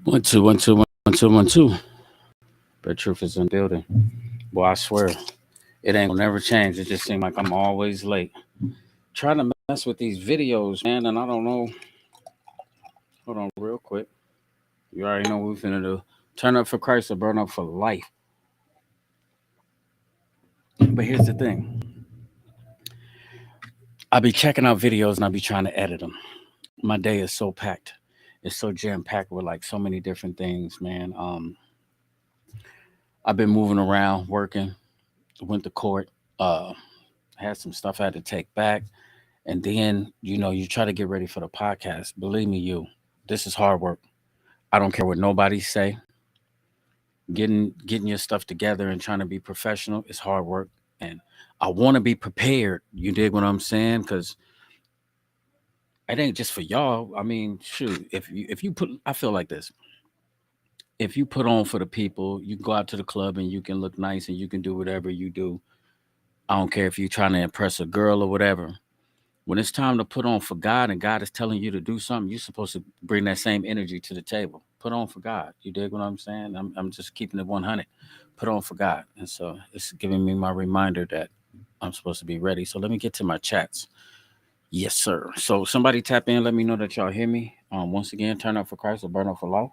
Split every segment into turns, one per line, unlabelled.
One, two, one, two, one, two, one, two. But truth is in the building. Boy, I swear, it ain't gonna never change. It just seems like I'm always late. Trying to mess with these videos, man, and I don't know. Hold on real quick. You already know what we're finna do. Turn up for Christ or burn up for life. But here's the thing. I be checking out videos and I be trying to edit them. My day is so packed. It's so jam packed with like so many different things, man. I've been moving around, working, went to court, had some stuff I had to take back. And then, you try to get ready for the podcast. Believe me, this is hard work. I don't care what nobody say. Getting your stuff together and trying to be professional is hard work. And I want to be prepared. You dig what I'm saying? Because it ain't just for y'all. I mean, shoot, if you put, I feel like this. If you put on for the people, you can go out to the club and you can look nice and you can do whatever you do. I don't care if you're trying to impress a girl or whatever. When it's time to put on for God and God is telling you to do something, you're supposed to bring that same energy to the table. Put on for God. You dig what I'm saying? I'm just keeping it 100. Put on for God. And so it's giving me my reminder that I'm supposed to be ready. So let me get to my chats. Yes, sir. So somebody tap in. Let me know that y'all hear me. Once again, turn up for Christ or burn up for life.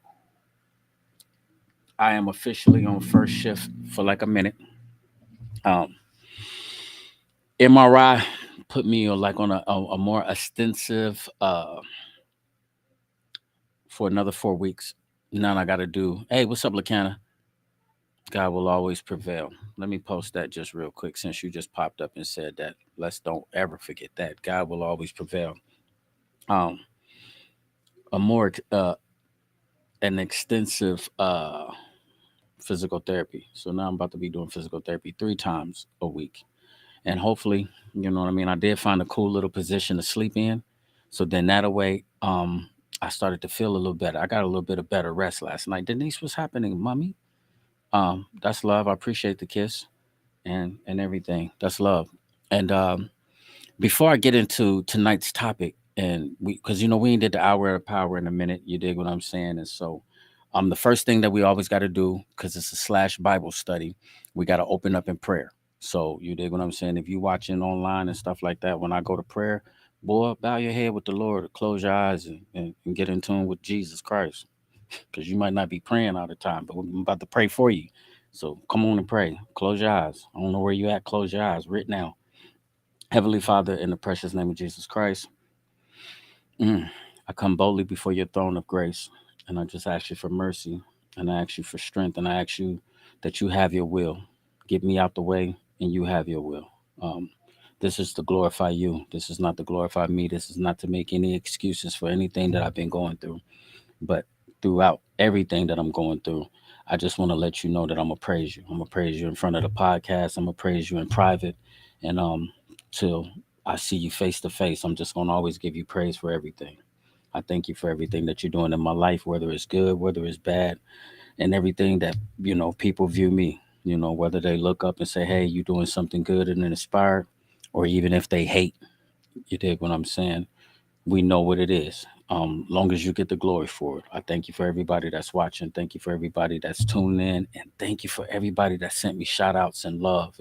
I am officially on first shift for like a minute. Um, MRI put me like on a more extensive for another 4 weeks. Now I got to do. Hey, what's up, Lacana? God will always prevail. Let me post that just real quick since you just popped up and said that. Let's don't ever forget that. God will always prevail. Um, a more an extensive physical therapy. So now I'm about to be doing physical therapy 3 times a week, and hopefully, you know what I mean. I did find a cool little position to sleep in, so then that way, I started to feel a little better. I got a little bit of better rest last night. Denise, what's happening, mommy? That's love. I appreciate the kiss and everything. That's love. And before I get into tonight's topic, and because we ain't did the hour of power in a minute. You dig what I'm saying? And so, the first thing that we always got to do, because it's a slash Bible study, we got to open up in prayer. So you dig what I'm saying? If you watching online and stuff like that, when I go to prayer, boy, bow your head with the Lord, close your eyes, and get in tune with Jesus Christ, because you might not be praying all the time, but I'm about to pray for you. So come on and pray. Close your eyes. I don't know where you at. Close your eyes right now. Heavenly Father, in the precious name of Jesus Christ, I come boldly before your throne of grace, and I just ask you for mercy, and I ask you for strength, and I ask you that you have your will. Get me out the way, and you have your will. Um, this is to glorify you. This is not to glorify me. This is not to make any excuses for anything that I've been going through. But throughout everything that I'm going through, I just want to let you know that I'm gonna praise you. I'm gonna praise you in front of the podcast. I'm gonna praise you in private, and till I see you face to face, I'm just gonna always give you praise for everything. I thank you for everything that you're doing in my life, whether it's good, whether it's bad, and everything that people view me. Whether they look up and say, "Hey, you doing something good and inspired," or even if they hate. You dig what I'm saying? We know what it is. Long as you get the glory for it. I thank you for everybody that's watching. Thank you for everybody that's tuning in, and thank you for everybody that sent me shout outs and love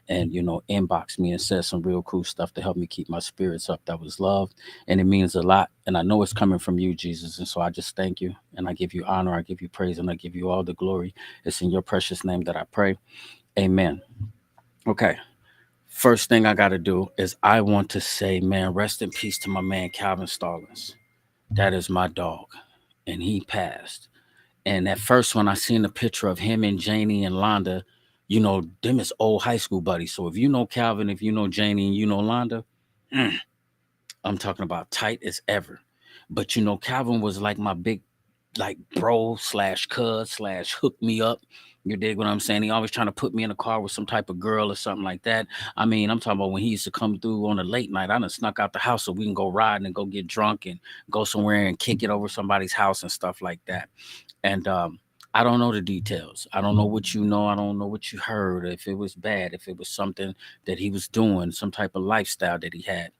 and inboxed me and said some real cool stuff to help me keep my spirits up. That was love, and it means a lot. And I know it's coming from you, Jesus. And so I just thank you, and I give you honor, I give you praise, and I give you all the glory. It's in your precious name that I pray. Amen. Okay. First thing I got to do is I want to say, man, rest in peace to my man Calvin Stallings. That is my dog, and he passed. And at first, when I seen the picture of him and Janie and Londa, them is old high school buddies. So if you know Calvin, if you know Janie, and you know Londa, mm, I'm talking about tight as ever. But Calvin was like my big, like bro slash cuz slash hook me up. You dig what I'm saying? He always trying to put me in a car with some type of girl or something like that. I mean, I'm talking about when he used to come through on a late night. I done snuck out the house so we can go ride and go get drunk and go somewhere and kick it over somebody's house and stuff like that. And I don't know the details. I don't know what you know. I don't know what you heard. If it was bad, if it was something that he was doing, some type of lifestyle that he had.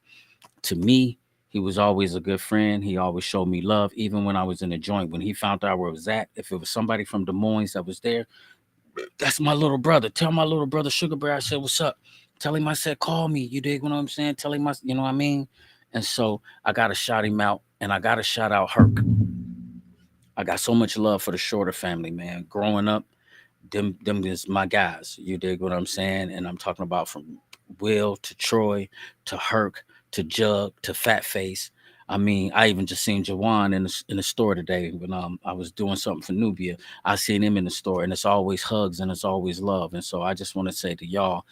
To me, He was always a good friend. He always showed me love, even when I was in a joint. When he found out where I was at, if it was somebody from Des Moines that was there, that's my little brother. Tell my little brother Sugar Bear I said, what's up? Tell him I said, call me. You dig what I'm saying? Tell him, you know what I mean? And so I got to shout him out, and I got to shout out Herc. I got so much love for the Shorter family, man. Growing up, them is my guys. You dig what I'm saying? And I'm talking about from Will to Troy to Herc to Jug to Fat Face. I mean, I even just seen Jawan in the store today when I was doing something for Nubia. I seen him in the store, and it's always hugs and it's always love. And so I just want to say to y'all,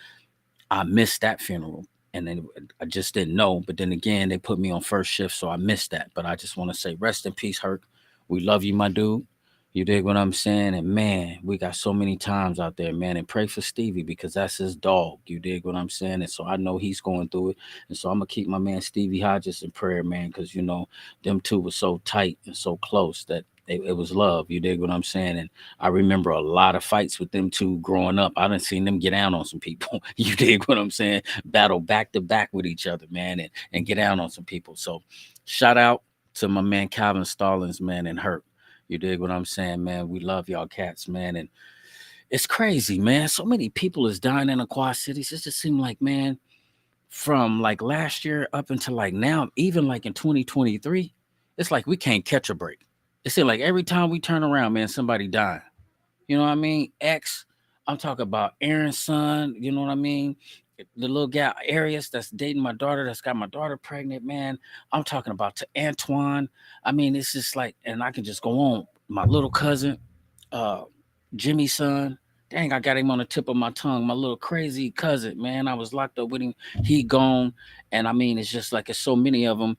I missed that funeral. And then I just didn't know. But then again, they put me on first shift, so I missed that. But I just want to say, rest in peace, Herc. We love you, my dude. You dig what I'm saying? And man, we got so many times out there, man. And pray for Stevie because that's his dog. You dig what I'm saying? And so I know he's going through it. And so I'm gonna keep my man Stevie Hodges in prayer, man, because you know them two were so tight and so close that it was love. You dig what I'm saying? And I remember a lot of fights with them two growing up. I done seen them get down on some people. You dig what I'm saying? Battle back to back with each other, man, and get down on some people. So shout out to my man Calvin Stallings, man, and Hurt. You dig what I'm saying, man? We love y'all cats, man. And it's crazy, man. So many people is dying in the Quad Cities. It just seemed like, man, from like last year up until like now, even like in 2023, it's like we can't catch a break. It seems like every time we turn around, man, somebody dying. You know what I mean? X, I'm talking about Aaron's son. You know what I mean? The little guy Arius that's dating my daughter, that's got my daughter pregnant, man. I'm talking about to Antoine. I mean, it's just like, and I can just go on. My little cousin, uh, Jimmy's son. Dang, I got him on the tip of my tongue. My little crazy cousin, man. I was locked up with him. He gone. And I mean, it's just like it's so many of them.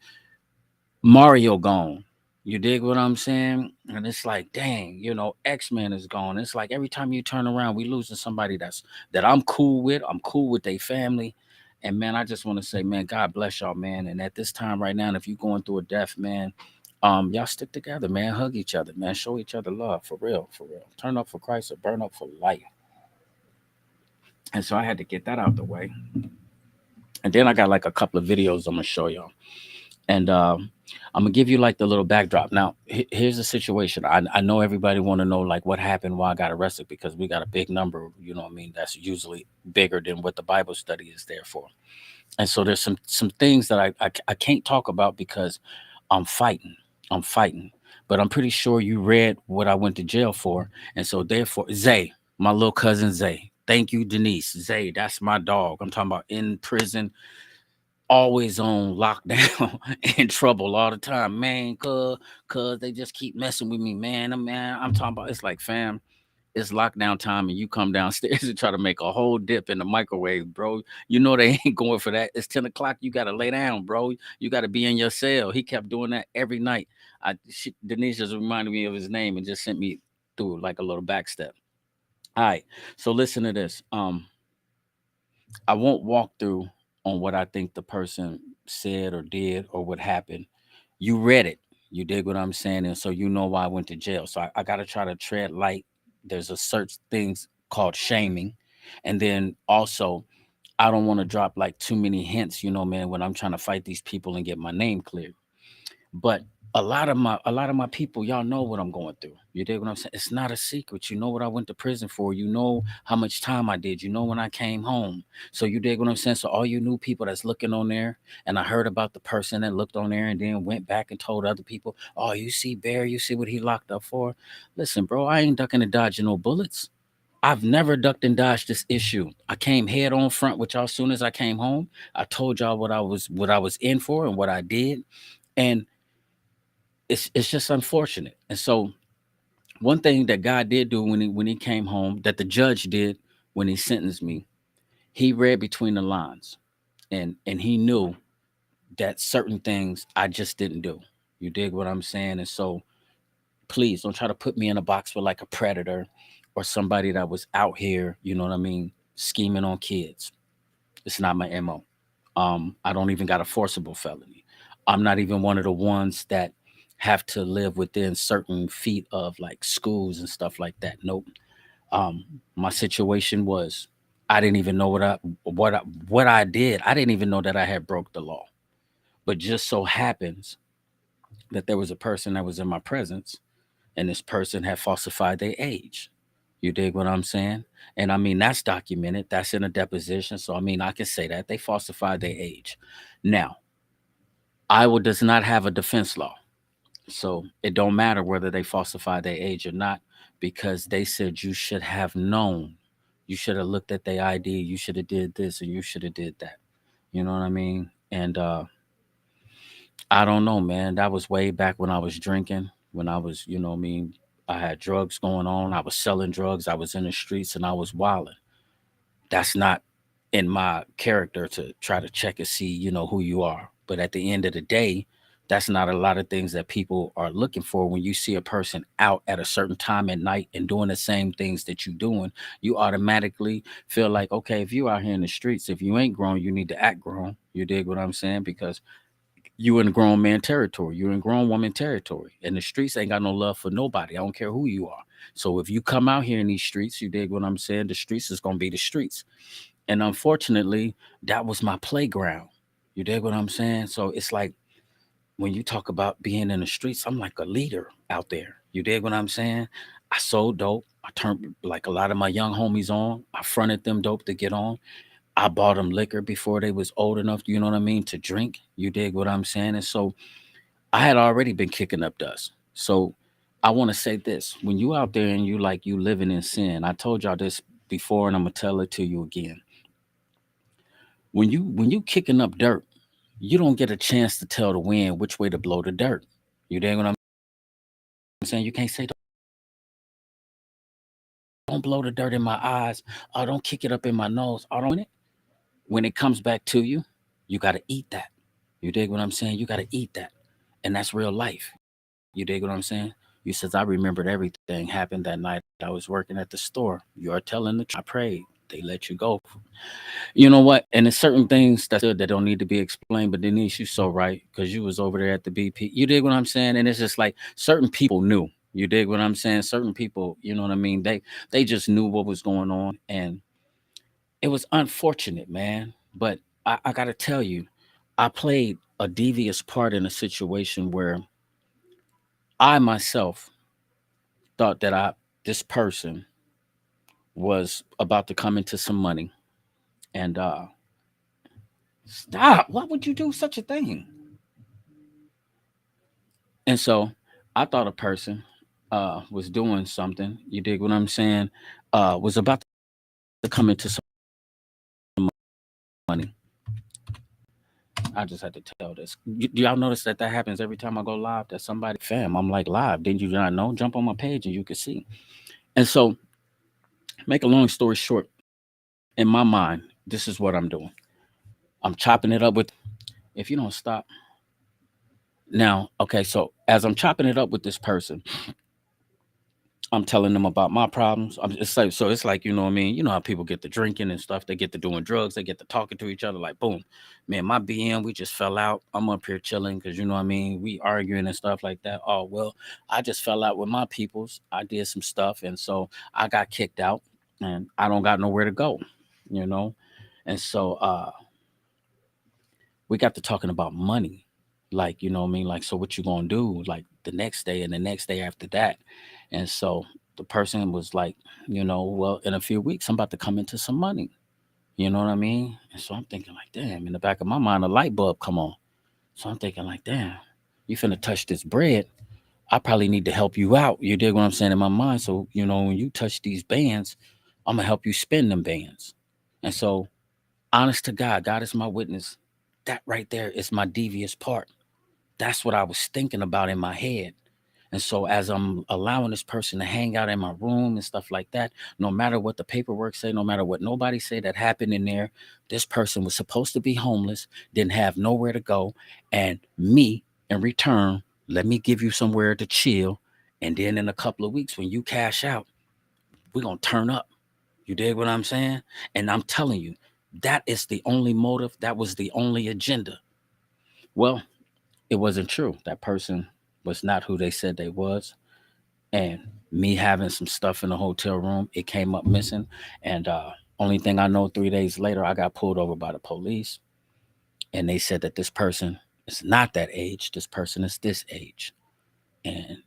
Mario gone. You dig what I'm saying? And it's like, dang, you know, X-Men is gone. It's like every time you turn around, we losing somebody that I'm cool with. I'm cool with their family. And man, I just want to say, man, God bless y'all, man. And at this time right now, if you're going through a death, man, y'all stick together, man. Hug each other, man. Show each other love. For real, for real. Turn up for Christ or burn up for life. And so I had to get that out the way. And then I got like a couple of videos I'm gonna show y'all. And I'm gonna give you like the little backdrop. Now, here's the situation. I know everybody want to know like what happened, why I got arrested, because we got a big number. You know what I mean? That's usually bigger than what the Bible study is there for. And so there's some things that I can't talk about because I'm fighting. I'm fighting. But I'm pretty sure you read what I went to jail for, and so therefore, Zay, my little cousin Zay. Thank you, Denise. Zay, that's my dog. I'm talking about in prison, always on lockdown, in trouble all the time, man. Cause they just keep messing with me, man. I'm talking about it's like, fam, it's lockdown time, and you come downstairs and try to make a whole dip in the microwave, bro. You know they ain't going for that. It's 10 o'clock. You gotta lay down, bro. You gotta be in your cell. He kept doing that every night. Denise just reminded me of his name and just sent me through like a little back step. All right, so listen to this. I won't walk through on what I think the person said or did or what happened. You read it. You dig what I'm saying? And so you know why I went to jail. So I got to try to tread light. There's a search things called shaming. And then also, I don't want to drop like too many hints, you know, man, when I'm trying to fight these people and get my name cleared. But a lot of my people, y'all know what I'm going through. You dig what I'm saying? It's not a secret. You know what I went to prison for. You know how much time I did. You know when I came home. So you dig what I'm saying? So all you new people that's looking on there, and I heard about the person that looked on there and then went back and told other people, oh, you see Bear, you see what he locked up for. Listen, bro, I ain't ducking and dodging no bullets. I've never ducked and dodged this issue. I came head on front with y'all as soon as I came home. I told y'all what I was in for and what I did. And it's just unfortunate. And so one thing that God did do when he came home, that the judge did when he sentenced me, he read between the lines, and he knew that certain things I just didn't do. You dig what I'm saying? And so please don't try to put me in a box with like a predator or somebody that was out here, you know what I mean, scheming on kids. It's not my MO. I don't even got a forcible felony. I'm not even one of the ones that have to live within certain feet of like schools and stuff like that. Nope. Um, my situation was I didn't even know what I did. I didn't even know that I had broke the law. But just so happens that there was a person that was in my presence, and this person had falsified their age. You dig what I'm saying? And I mean, that's documented. That's in a deposition. So, I mean, I can say that they falsified their age. Now, Iowa does not have a defense law. So it don't matter whether they falsified their age or not, because they said you should have known. You should have looked at their ID. You should have did this and you should have did that. You know what I mean? And I don't know, man. That was way back when I was drinking, when I was, you know what I mean, I had drugs going on. I was selling drugs. I was in the streets and I was wilding. That's not in my character to try to check and see, who you are. But at the end of the day, that's not a lot of things that people are looking for. When you see a person out at a certain time at night and doing the same things that you're doing, you automatically feel like, okay, if you out here in the streets, if you ain't grown, you need to act grown. You dig what I'm saying? Because you in grown man territory, you're in grown woman territory, and the streets ain't got no love for nobody. I don't care who you are. So if you come out here in these streets, you dig what I'm saying, the streets is gonna be the streets. And unfortunately, that was my playground. You dig what I'm saying? So it's like, when you talk about being in the streets, I'm like a leader out there. You dig what I'm saying? I sold dope. I turned like a lot of my young homies on. I fronted them dope to get on. I bought them liquor before they was old enough, you know what I mean, to drink. You dig what I'm saying? And so I had already been kicking up dust. So I want to say this: when you out there and you living in sin, I told y'all this before, and I'm gonna tell it to you again. When you kicking up dirt, you don't get a chance to tell the wind which way to blow the dirt. You dig what I'm saying? You can't say don't blow the dirt in my eyes, or don't kick it up in my nose, or don't it. When it comes back to you, you gotta eat that. You dig what I'm saying? You gotta eat that. And that's real life. You dig what I'm saying? You says, I remembered everything happened that night. I was working at the store. You are telling the truth. I prayed. They let you go. You know what? And there's certain things that's good that don't need to be explained. But Denise, you so right, because you was over there at the BP. You dig what I'm saying? And it's just like certain people knew. You dig what I'm saying? Certain people, you know what I mean? They just knew what was going on, and it was unfortunate, man. But I gotta tell you, I played a devious part in a situation where I myself thought that this person was about to come into some money, and stop. Why would you do such a thing? And so I thought a person was doing something. You dig what I'm saying? Was about to come into some money. I just had to tell this. Do y'all notice that that happens every time I go live? That somebody, fam, I'm like live. Didn't you not know? Jump on my page and you can see. And so, make a long story short, in my mind, this is what I'm doing. I'm chopping it up with. If you don't stop now, okay. So as I'm chopping it up with this person, I'm telling them about my problems. It's like, so it's like, you know what I mean? You know how people get to drinking and stuff. They get to doing drugs. They get to talking to each other. Like, boom, man, my BM, we just fell out. I'm up here chilling because, you know what I mean? We arguing and stuff like that. Oh, well, I just fell out with my peoples. I did some stuff. And so I got kicked out and I don't got nowhere to go, you know? And so we got to talking about money. Like, you know what I mean? Like, so what you gonna do? Like the next day and the next day after that. And so the person was like, well, in a few weeks, I'm about to come into some money. You know what I mean? And so I'm thinking like, damn, in the back of my mind, a light bulb come on. So I'm thinking like, damn, you finna touch this bread. I probably need to help you out. You dig what I'm saying in my mind? So, when you touch these bands, I'm gonna help you spend them bands. And so, honest to God, God is my witness. That right there is my devious part. That's what I was thinking about in my head. And so as I'm allowing this person to hang out in my room and stuff like that, no matter what the paperwork say, no matter what nobody say that happened in there, this person was supposed to be homeless, didn't have nowhere to go, and me in return, let me give you somewhere to chill, and then in a couple of weeks when you cash out, we're gonna turn up. You dig what I'm saying? And I'm telling you, that is the only motive, that was the only agenda. Well, it wasn't true. That person was not who they said they was. And me having some stuff in the hotel room, it came up missing. And only thing I know, 3 days later, I got pulled over by the police, and they said that this person It's not that age. This person is this age. And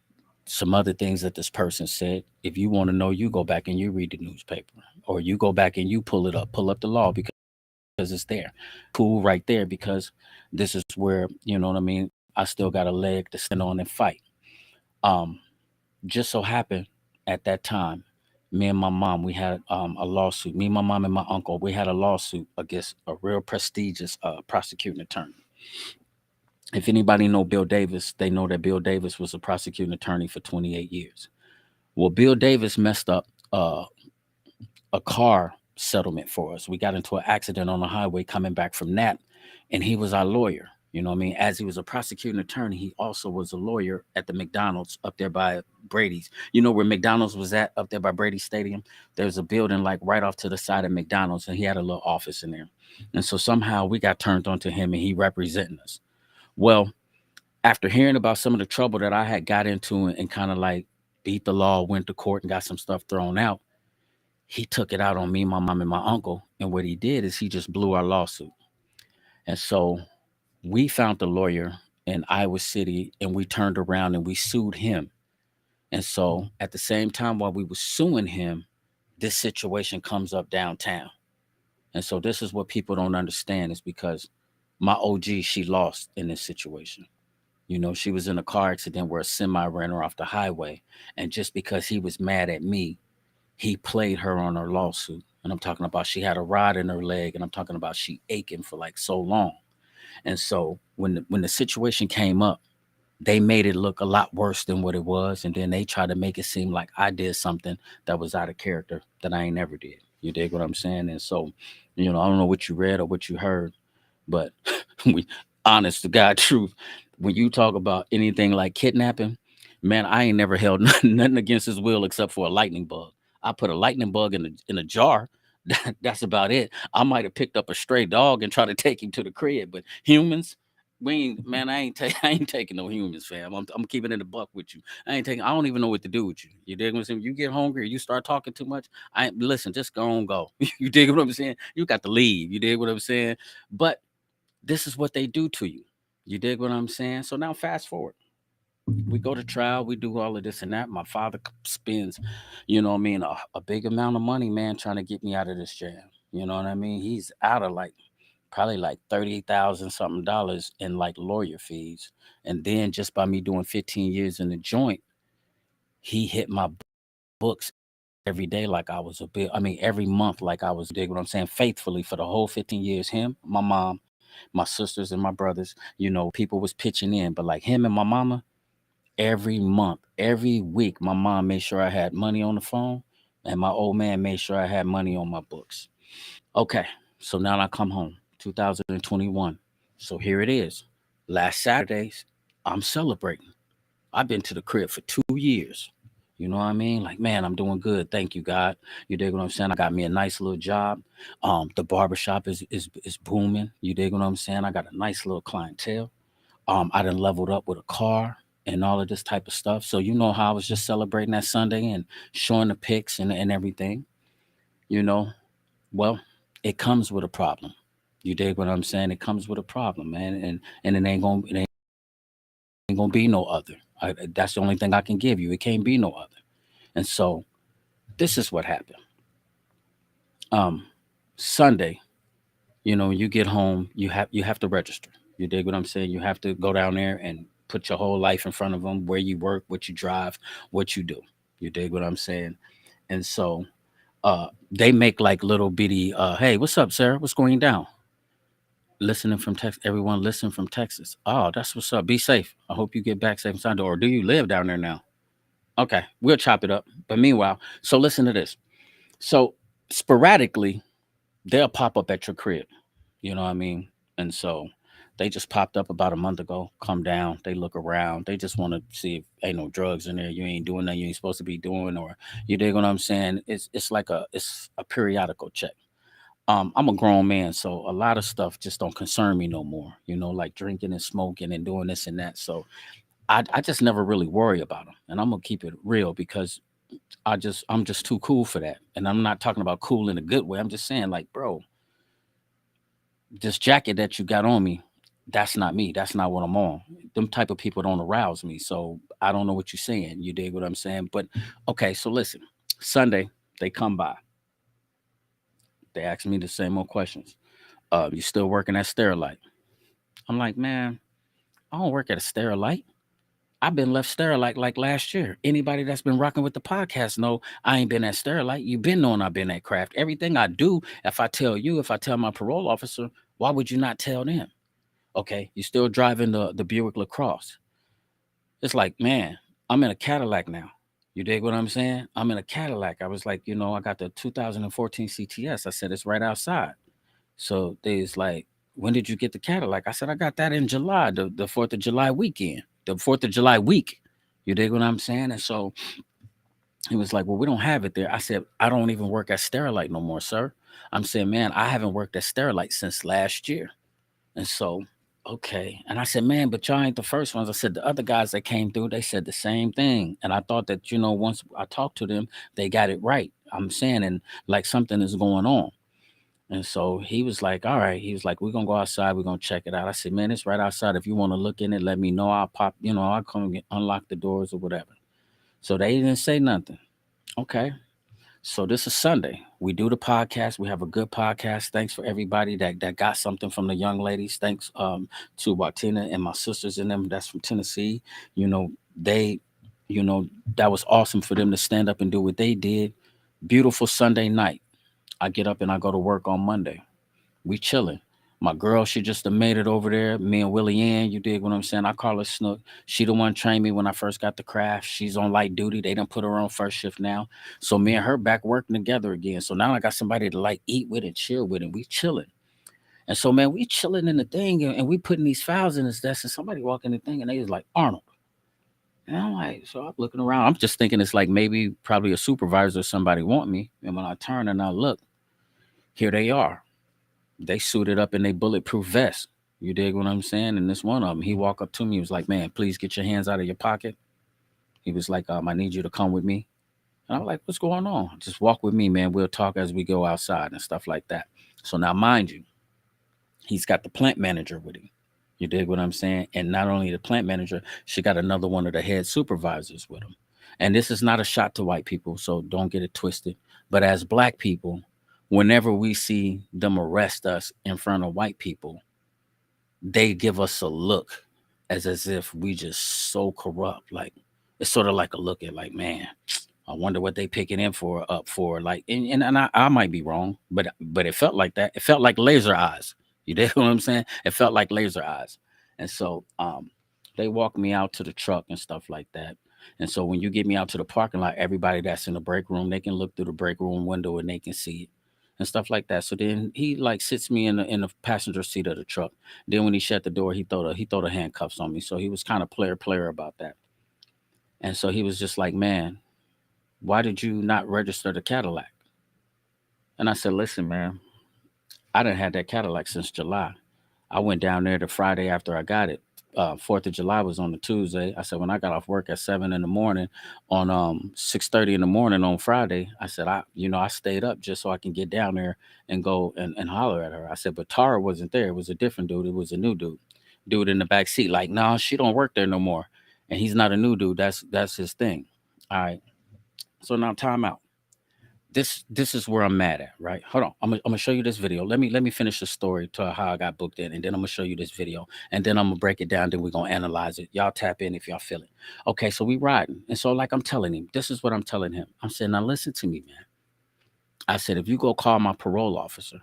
some other things that this person said. If you want to know, you go back and you read the newspaper, or you go back and you pull up the law because it's there. Cool right there because this is where, you know what I mean, I still got a leg to stand on and fight. Um, just so happened at that time, me and my mom, we had a lawsuit. Me, my mom, and my uncle, we had a lawsuit against a real prestigious prosecuting attorney. If anybody know Bill Davis, they know that Bill Davis was a prosecuting attorney for 28 years. Well, Bill Davis messed up a car settlement for us. We got into an accident on the highway coming back from that, and he was our lawyer. You know what I mean? As he was a prosecuting attorney, he also was a lawyer at the McDonald's up there by Brady's. You know where McDonald's was at up there by Brady Stadium? There's a building like right off to the side of McDonald's, and he had a little office in there. And so somehow we got turned on to him, and he representing us. Well, after hearing about some of the trouble that I had got into and kind of like beat the law, went to court and got some stuff thrown out, he took it out on me, my mom, and my uncle. And what he did is he just blew our lawsuit. And so we found the lawyer in Iowa City and we turned around and we sued him. And so at the same time while we were suing him, this situation comes up downtown. And so this is what people don't understand is because my OG, she lost in this situation. You know, she was in a car accident where a semi ran her off the highway. And just because he was mad at me, he played her on her lawsuit. And I'm talking about she had a rod in her leg, and I'm talking about she aching for like so long. And so when the situation came up, they made it look a lot worse than what it was, and then they tried to make it seem like I did something that was out of character that I ain't never did. You dig what I'm saying? And so, you know, I don't know what you read or what you heard, but we honest to God truth, when you talk about anything like kidnapping, man, I ain't never held nothing against his will except for a lightning bug. I put a lightning bug in a jar. That's about it. I might have picked up a stray dog and tried to take him to the crib, but humans, we ain't man. I ain't taking no humans, fam. I'm keeping it a buck with you. I ain't taking. I don't even know what to do with you. You dig what I'm saying? You get hungry or you start talking too much. I listen. Just go on, go. You dig what I'm saying? You got to leave. You dig what I'm saying? But this is what they do to you. You dig what I'm saying? So now fast forward. We go to trial, we do all of this and that. My father spends, you know what I mean, a big amount of money, man, trying to get me out of this jam. You know what I mean? He's out of like probably like 30,000 something dollars in like lawyer fees. And then just by me doing 15 years in the joint, he hit my books every day like I was a bill. I mean, every month like I was, dig what I'm saying, faithfully for the whole 15 years. Him, my mom, my sisters, and my brothers, you know, people was pitching in. But like him and my mama, every month, every week, my mom made sure I had money on the phone, and my old man made sure I had money on my books. Okay, so now I come home, 2021. So here it is. Last Saturdays, I'm celebrating. I've been to the crib for 2 years. You know what I mean? Like, man, I'm doing good. Thank you, God. You dig what I'm saying? I got me a nice little job. The barbershop is booming. You dig what I'm saying? I got a nice little clientele. I done leveled up with a car and all of this type of stuff. So you know how I was just celebrating that Sunday and showing the pics and everything, you know. Well, it comes with a problem. You dig what I'm saying? It comes with a problem, man, and it ain't gonna be no other. That's the only thing I can give you. It can't be no other. And so this is what happened. Um, Sunday, you know, when you get home, you have to register. You dig what I'm saying? You have to go down there and put your whole life in front of them, where you work, what you drive, what you do. You dig what I'm saying? And so they make like little bitty hey, what's up, Sarah? What's going down? Listening from Texas. Everyone listen from Texas. Oh, that's what's up. Be safe. I hope you get back safe and sound. Or do you live down there now? Okay, we'll chop it up. But meanwhile, so listen to this. So sporadically, they'll pop up at your crib. You know what I mean? And so they just popped up about a month ago. Come down. They look around. They just want to see if ain't no drugs in there. You ain't doing nothing you ain't supposed to be doing, or you dig what I'm saying? It's like it's a periodical check. I'm a grown man, so a lot of stuff just don't concern me no more. You know, like drinking and smoking and doing this and that. So I just never really worry about them, and I'm gonna keep it real because I'm just too cool for that. And I'm not talking about cool in a good way. I'm just saying, like, bro, this jacket that you got on me, That's not me. That's not what I'm on. Them type of people don't arouse me. So I don't know what you're saying. You dig what I'm saying? But okay, so listen. Sunday, they come by. They ask me the same old questions. You still working at Sterilite? I'm like, man, I don't work at a Sterilite. I've been left Sterilite like last year. Anybody that's been rocking with the podcast know I ain't been at Sterilite. You've been knowing I've been at Craft. Everything I do, if I tell you, if I tell my parole officer, why would you not tell them? Okay, you still driving the Buick LaCrosse. It's like, man, I'm in a Cadillac now. You dig what I'm saying? I'm in a Cadillac. I was like, I got the 2014 CTS. I said, it's right outside. So they's like, when did you get the Cadillac? I said, I got that in July, the 4th of July weekend, the 4th of July week. You dig what I'm saying? And so he was like, well, we don't have it there. I said, I don't even work at Sterilite no more, sir. I'm saying, man, I haven't worked at Sterilite since last year. And so, okay. And I said, man, but y'all ain't the first ones. I said, the other guys that came through, they said the same thing. And I thought that, once I talked to them, they got it right. I'm saying, and like something is going on. And so he was like, all right. He was like, we're going to go outside. We're going to check it out. I said, man, it's right outside. If you want to look in it, let me know. I'll pop, I'll come and unlock the doors or whatever. So they didn't say nothing. Okay. So this is Sunday. We do the podcast. We have a good podcast. Thanks for everybody that got something from the young ladies. Thanks to Watina and my sisters in them that's from Tennessee. You know, they, you know, that was awesome for them to stand up and do what they did. Beautiful Sunday night. I get up and I go to work on Monday. We chilling. My girl, she just done made it over there. Me and Willie Ann, you dig what I'm saying? I call her Snook. She the one trained me when I first got the craft. She's on light duty. They done put her on first shift now. So me and her back working together again. So now I got somebody to like eat with and chill with, and we chilling. And so man, we chilling in the thing, and we putting these files in this desk, and somebody walk in the thing, and they was like, Arnold. And I'm like, so I'm looking around. I'm just thinking it's like maybe probably a supervisor or somebody want me. And when I turn and I look, here they are. They suited up in their bulletproof vest. You dig what I'm saying? And this one of them, he walked up to me. He was like, man, please get your hands out of your pocket. He was like, I need you to come with me. And I'm like, what's going on? Just walk with me, man. We'll talk as we go outside and stuff like that. So now, mind you, he's got the plant manager with him. You dig what I'm saying? And not only the plant manager, she got another one of the head supervisors with him. And this is not a shot to white people, so don't get it twisted. But as black people, whenever we see them arrest us in front of white people, they give us a look as if we just so corrupt. Like it's sort of like a look at like, man, I wonder what they picking in for up for. Like and I might be wrong, but it felt like that. It felt like laser eyes. You dig what I'm saying? It felt like laser eyes. And so they walk me out to the truck and stuff like that. And so when you get me out to the parking lot, everybody that's in the break room, they can look through the break room window and they can see it and stuff like that. So then he like sits me in the passenger seat of the truck. Then when he shut the door, he throw the handcuffs on me. So he was kind of player about that. And so he was just like, man, why did you not register the Cadillac? And I said, listen, man, I didn't have that Cadillac since July. I went down there the Friday after I got it. 4th of July was on the Tuesday. I said when I got off work at 7 in the morning on 6:30 in the morning on Friday, I said I stayed up just so I can get down there and go and holler at her. I said, but Tara wasn't there. It was a different dude. It was a new dude. Dude in the back seat. Like, no, she don't work there no more. And he's not a new dude. That's his thing. All right. So now time out. This is where I'm mad at, right? Hold on. I'm gonna show you this video. Let me finish the story to how I got booked in, and then I'm gonna show you this video, and then I'm gonna break it down. Then we're gonna analyze it. Y'all tap in if y'all feel it. Okay, so we riding, and so like I'm telling him, this is what I'm telling him. I'm saying, now listen to me, man. I said, if you go call my parole officer,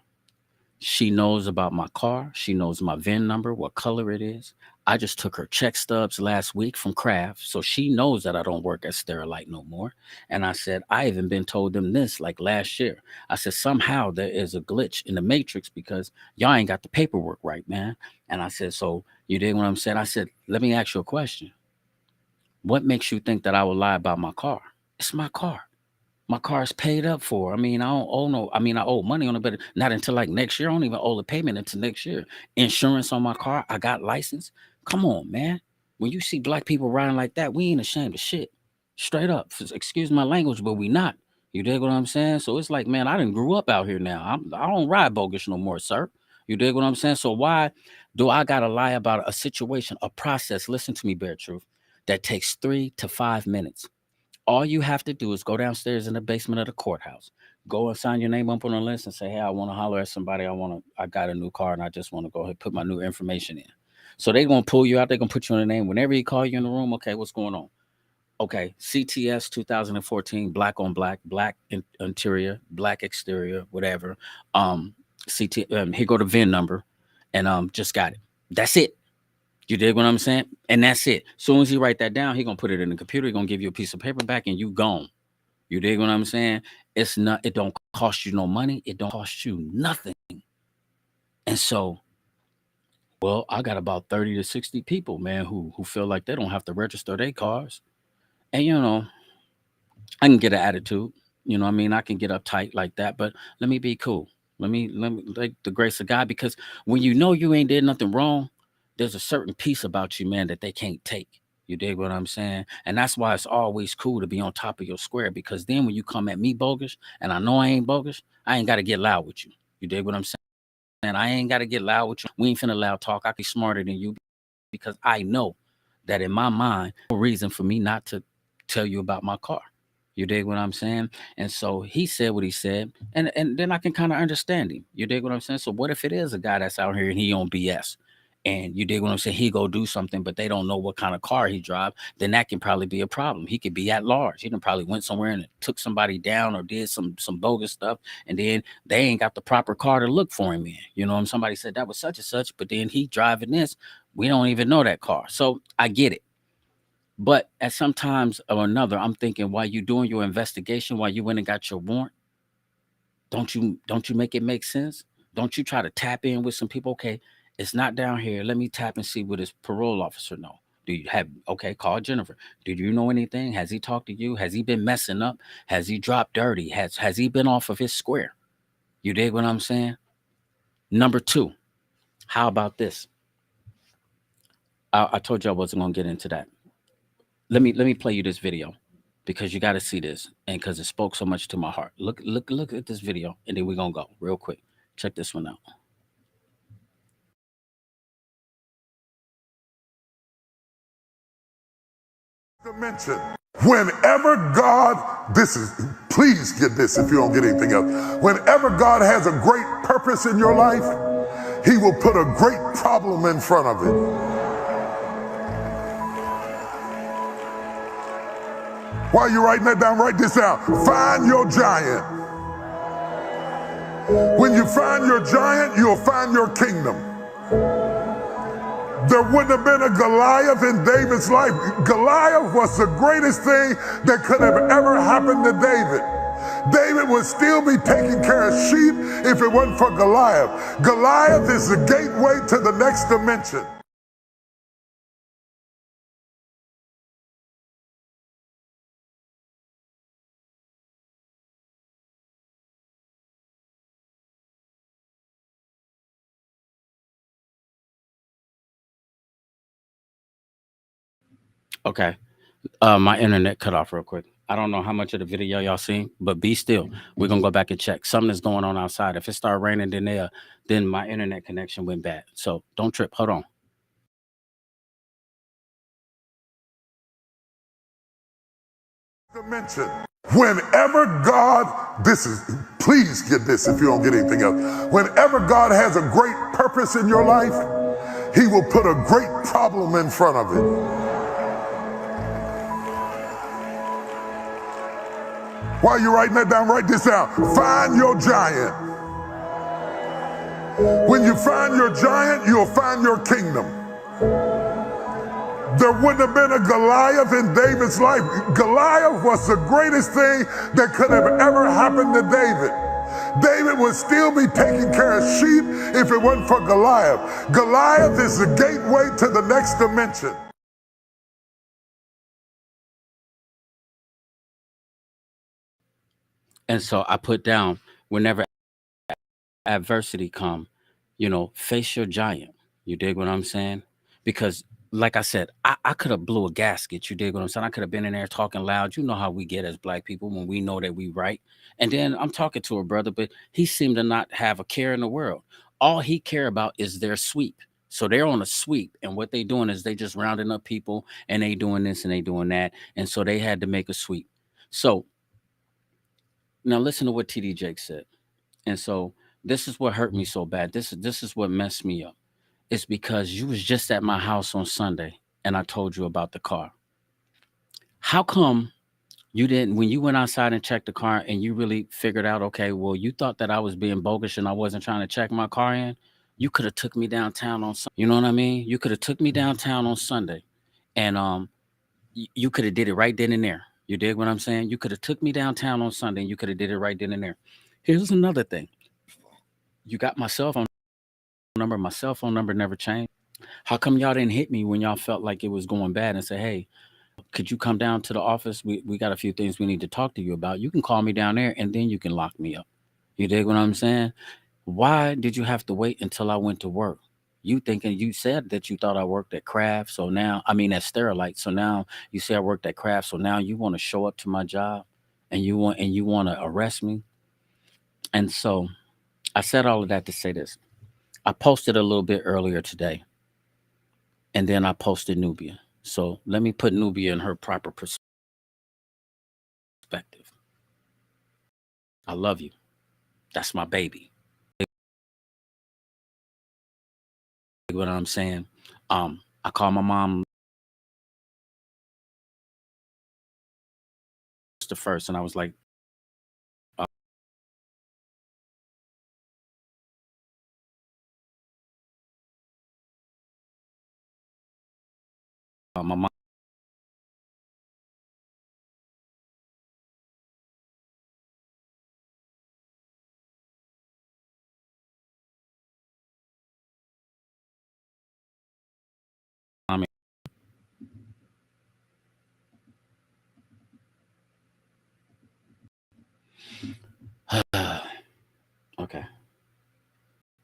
she knows about my car. She knows my VIN number, what color it is. I just took her check stubs last week from Kraft, so she knows that I don't work at Sterilite no more. And I said, I even been told them this like last year. I said, somehow there is a glitch in the matrix because y'all ain't got the paperwork right, man. And I said, so you did what I'm saying? I said, let me ask you a question. What makes you think that I will lie about my car? It's my car. My car's paid up for. I mean, I don't owe no. I mean, I owe money on it, but not until like next year. I don't even owe the payment until next year. Insurance on my car. I got license. Come on, man. When you see black people riding like that, we ain't ashamed of shit. Straight up. Excuse my language, but we not. You dig what I'm saying? So it's like, man, I didn't grew up out here now. I don't ride bogus no more, sir. You dig what I'm saying? So why do I gotta lie about a situation, a process? Listen to me, Bear Truth, that takes 3 to 5 minutes. All you have to do is go downstairs in the basement of the courthouse, go and sign your name up on a list and say, hey, I want to holler at somebody. I got a new car and I just want to go ahead and put my new information in. So they're going to pull you out. They're going to put you on the name. Whenever he call you in the room, okay, what's going on? Okay, CTS 2014, black on black, black interior, black exterior, whatever. Um, here go the VIN number, and just got it. That's it. You dig what I'm saying? And that's it. Soon as he write that down, he gonna put it in the computer. He gonna give you a piece of paper back, and you gone. You dig what I'm saying? It's not. It don't cost you no money. It don't cost you nothing. And so, well, I got about 30 to 60 people, man, who feel like they don't have to register their cars, and I can get an attitude. You know what I mean? I can get uptight like that, but let me be cool. Let me like the grace of God, because when you know you ain't did nothing wrong, there's a certain piece about you, man, that they can't take. You dig what I'm saying? And that's why it's always cool to be on top of your square, because then when you come at me bogus and I know I ain't bogus, I ain't got to get loud with you. You dig what I'm saying? I ain't got to get loud with you. We ain't finna loud talk. I can be smarter than you, because I know that in my mind, no reason for me not to tell you about my car. You dig what I'm saying? And so he said what he said, and then I can kind of understand him. You dig what I'm saying? So what if it is a guy that's out here and he on BS? And you dig what I'm saying? He go do something, but they don't know what kind of car he drive. Then that can probably be a problem. He could be at large. He done probably went somewhere and took somebody down or did some bogus stuff, and then they ain't got the proper car to look for him in. You know, and somebody said that was such and such, but then he driving this. We don't even know that car. So I get it. But at some times or another, I'm thinking, while you doing your investigation, while you went and got your warrant, don't you make it make sense? Don't you try to tap in with some people? Okay, it's not down here. Let me tap and see what his parole officer know. Do you have okay? Call Jennifer. Do you know anything? Has he talked to you? Has he been messing up? Has he dropped dirty? Has he been off of his square? You dig what I'm saying? Number two, how about this? I told you I wasn't gonna get into that. Let me play you this video, because you got to see this, and because it spoke so much to my heart. Look at this video, and then we're gonna go real quick. Check this one out.
Dimension. Whenever God, this is, please get this if you don't get anything else. Whenever God has a great purpose in your life, He will put a great problem in front of it. While you're writing that down, write this down. Find your giant. When you find your giant, you'll find your kingdom. There wouldn't have been a Goliath in David's life. Goliath was the greatest thing that could have ever happened to David. David would still be taking care of sheep if it wasn't for Goliath. Goliath is the gateway to the next dimension.
Okay. My internet cut off real quick. I don't know how much of the video y'all seen, but be still. We're gonna go back and check. Something is going on outside. If it start raining, then my internet connection went bad. So don't trip. Hold on.
Dimension. Whenever God, this is, please get this if you don't get anything else. Whenever God has a great purpose in your life, He will put a great problem in front of it. While you're writing that down, write this down. Find your giant. When you find your giant, you'll find your kingdom. There wouldn't have been a Goliath in David's life. Goliath was the greatest thing that could have ever happened to David. David would still be taking care of sheep if it wasn't for Goliath. Goliath is the gateway to the next dimension.
And so I put down, whenever adversity come, face your giant. You dig what I'm saying? Because like I said, I could have blew a gasket. You dig what I'm saying? I could have been in there talking loud. You know how we get as black people when we know that we right. And then I'm talking to a brother, but he seemed to not have a care in the world. all he care about is their sweep. So they're on a sweep, and what they doing is they just rounding up people, and they doing this and they doing that, and so they had to make a sweep. So now listen to what TD Jake said. And so this is what hurt me so bad. This is what messed me up. It's because you was just at my house on Sunday, and I told you about the car. How come you didn't, when you went outside and checked the car and you really figured out, okay, well, you thought that I was being bogus and I wasn't trying to check my car in? You could have took me downtown on Sunday. You know what I mean? You could have took me downtown on Sunday, and you could have did it right then and there. You dig what I'm saying? You could have took me downtown on Sunday and you could have did it right then and there. Here's another thing. You got my cell phone number. My cell phone number never changed. How come y'all didn't hit me when y'all felt like it was going bad and say, hey, could you come down to the office? We got a few things we need to talk to you about. You can call me down there and then you can lock me up. You dig what I'm saying? Why did you have to wait until I went to work? You thinking, you said that you thought I worked at Kraft, so now, I mean at Sterilite. So now you say I worked at Kraft, so now you want to show up to my job and you want to arrest me. And so I said all of that to say this. I posted a little bit earlier today, and then I posted Nubia. So let me put Nubia in her proper perspective. I love you. That's my baby. What I'm saying. I called my mom the first, and I was like, my mom. Okay,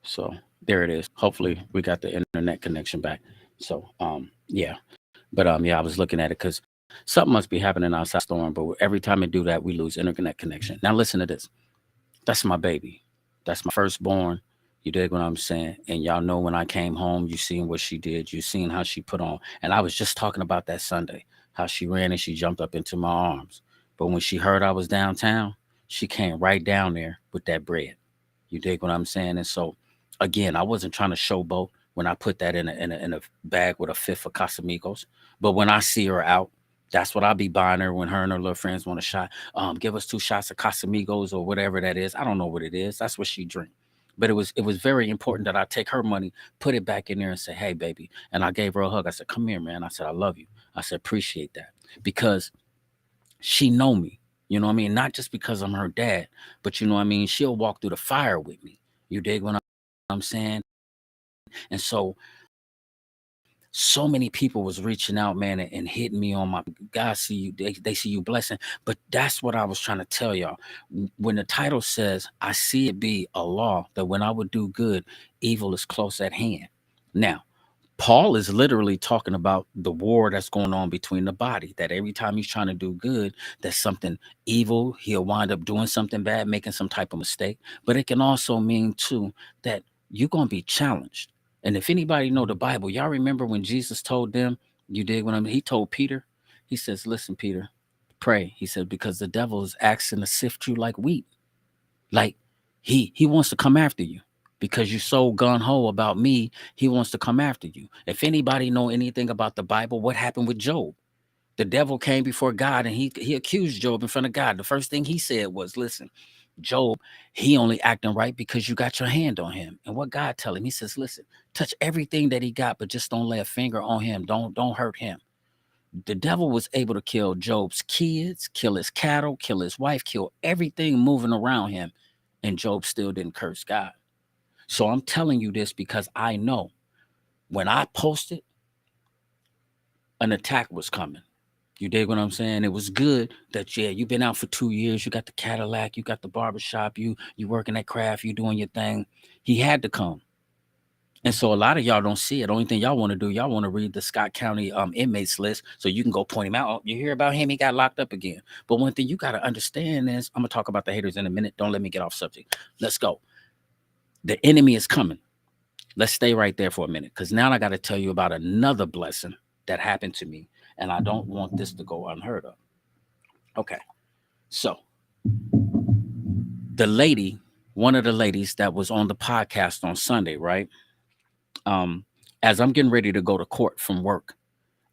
so there it is. Hopefully, we got the internet connection back. So, yeah, but yeah, I was looking at it because something must be happening outside storm. But every time it do that, we lose internet connection. Now, listen to this. That's my baby. That's my firstborn. You dig what I'm saying? And y'all know when I came home, you seen what she did. You seen how she put on. And I was just talking about that Sunday, how she ran and she jumped up into my arms. But when she heard I was downtown, she came right down there with that bread. You dig what I'm saying? And so, again, I wasn't trying to showboat when I put that in a bag with a fifth of Casamigos. But when I see her out, that's what I'll be buying her when her and her little friends want a shot. Give us 2 shots of Casamigos or whatever that is. I don't know what it is. That's what she drink. But it was very important that I take her money, put it back in there, and say, "Hey, baby." And I gave her a hug. I said, "Come here, man." I said, "I love you." I said, "Appreciate that," because she know me. You know what I mean? Not just because I'm her dad, but you know what I mean. She'll walk through the fire with me. You dig what I'm saying? And so many people was reaching out, man, and hitting me on my God. See you, they see you blessing. But that's what I was trying to tell y'all. When the title says, "I see it be a law that when I would do good, evil is close at hand." Now, Paul is literally talking about the war that's going on between the body, that every time he's trying to do good, there's something evil. He'll wind up doing something bad, making some type of mistake. But it can also mean, too, that you're going to be challenged. And if anybody know the Bible, y'all remember when Jesus told them, you did when I mean, he told Peter, he says, "Listen, Peter, pray." He said, "Because the devil is asking to sift you like wheat." Like he wants to come after you because you're so gun ho about me. He wants to come after you. If anybody know anything about the Bible, what happened with Job? The devil came before God and he accused Job in front of God. The first thing he said was, "Listen, Job, he only acting right because you got your hand on him." And what God tell him, he says, "Listen, touch everything that he got, but just don't lay a finger on him. Don't hurt him." The devil was able to kill Job's kids, kill his cattle, kill his wife, kill everything moving around him, and Job still didn't curse God. So I'm telling you this because I know when I posted, an attack was coming. You dig what I'm saying? It was good that, yeah, you've been out for 2 years. You got the Cadillac, you got the barbershop, you working at Craft, you doing your thing. He had to come. And so a lot of y'all don't see it. The only thing y'all want to do, y'all want to read the Scott County inmates list so you can go point him out. "Oh, you hear about him? He got locked up again." But one thing you got to understand is, I'm going to talk about the haters in a minute. Don't let me get off subject. Let's go. The enemy is coming. Let's stay right there for a minute because now I got to tell you about another blessing that happened to me, and I don't want this to go unheard of. Okay, so the lady, one of the ladies that was on the podcast on Sunday, right? Um, as I'm getting ready to go to court from work,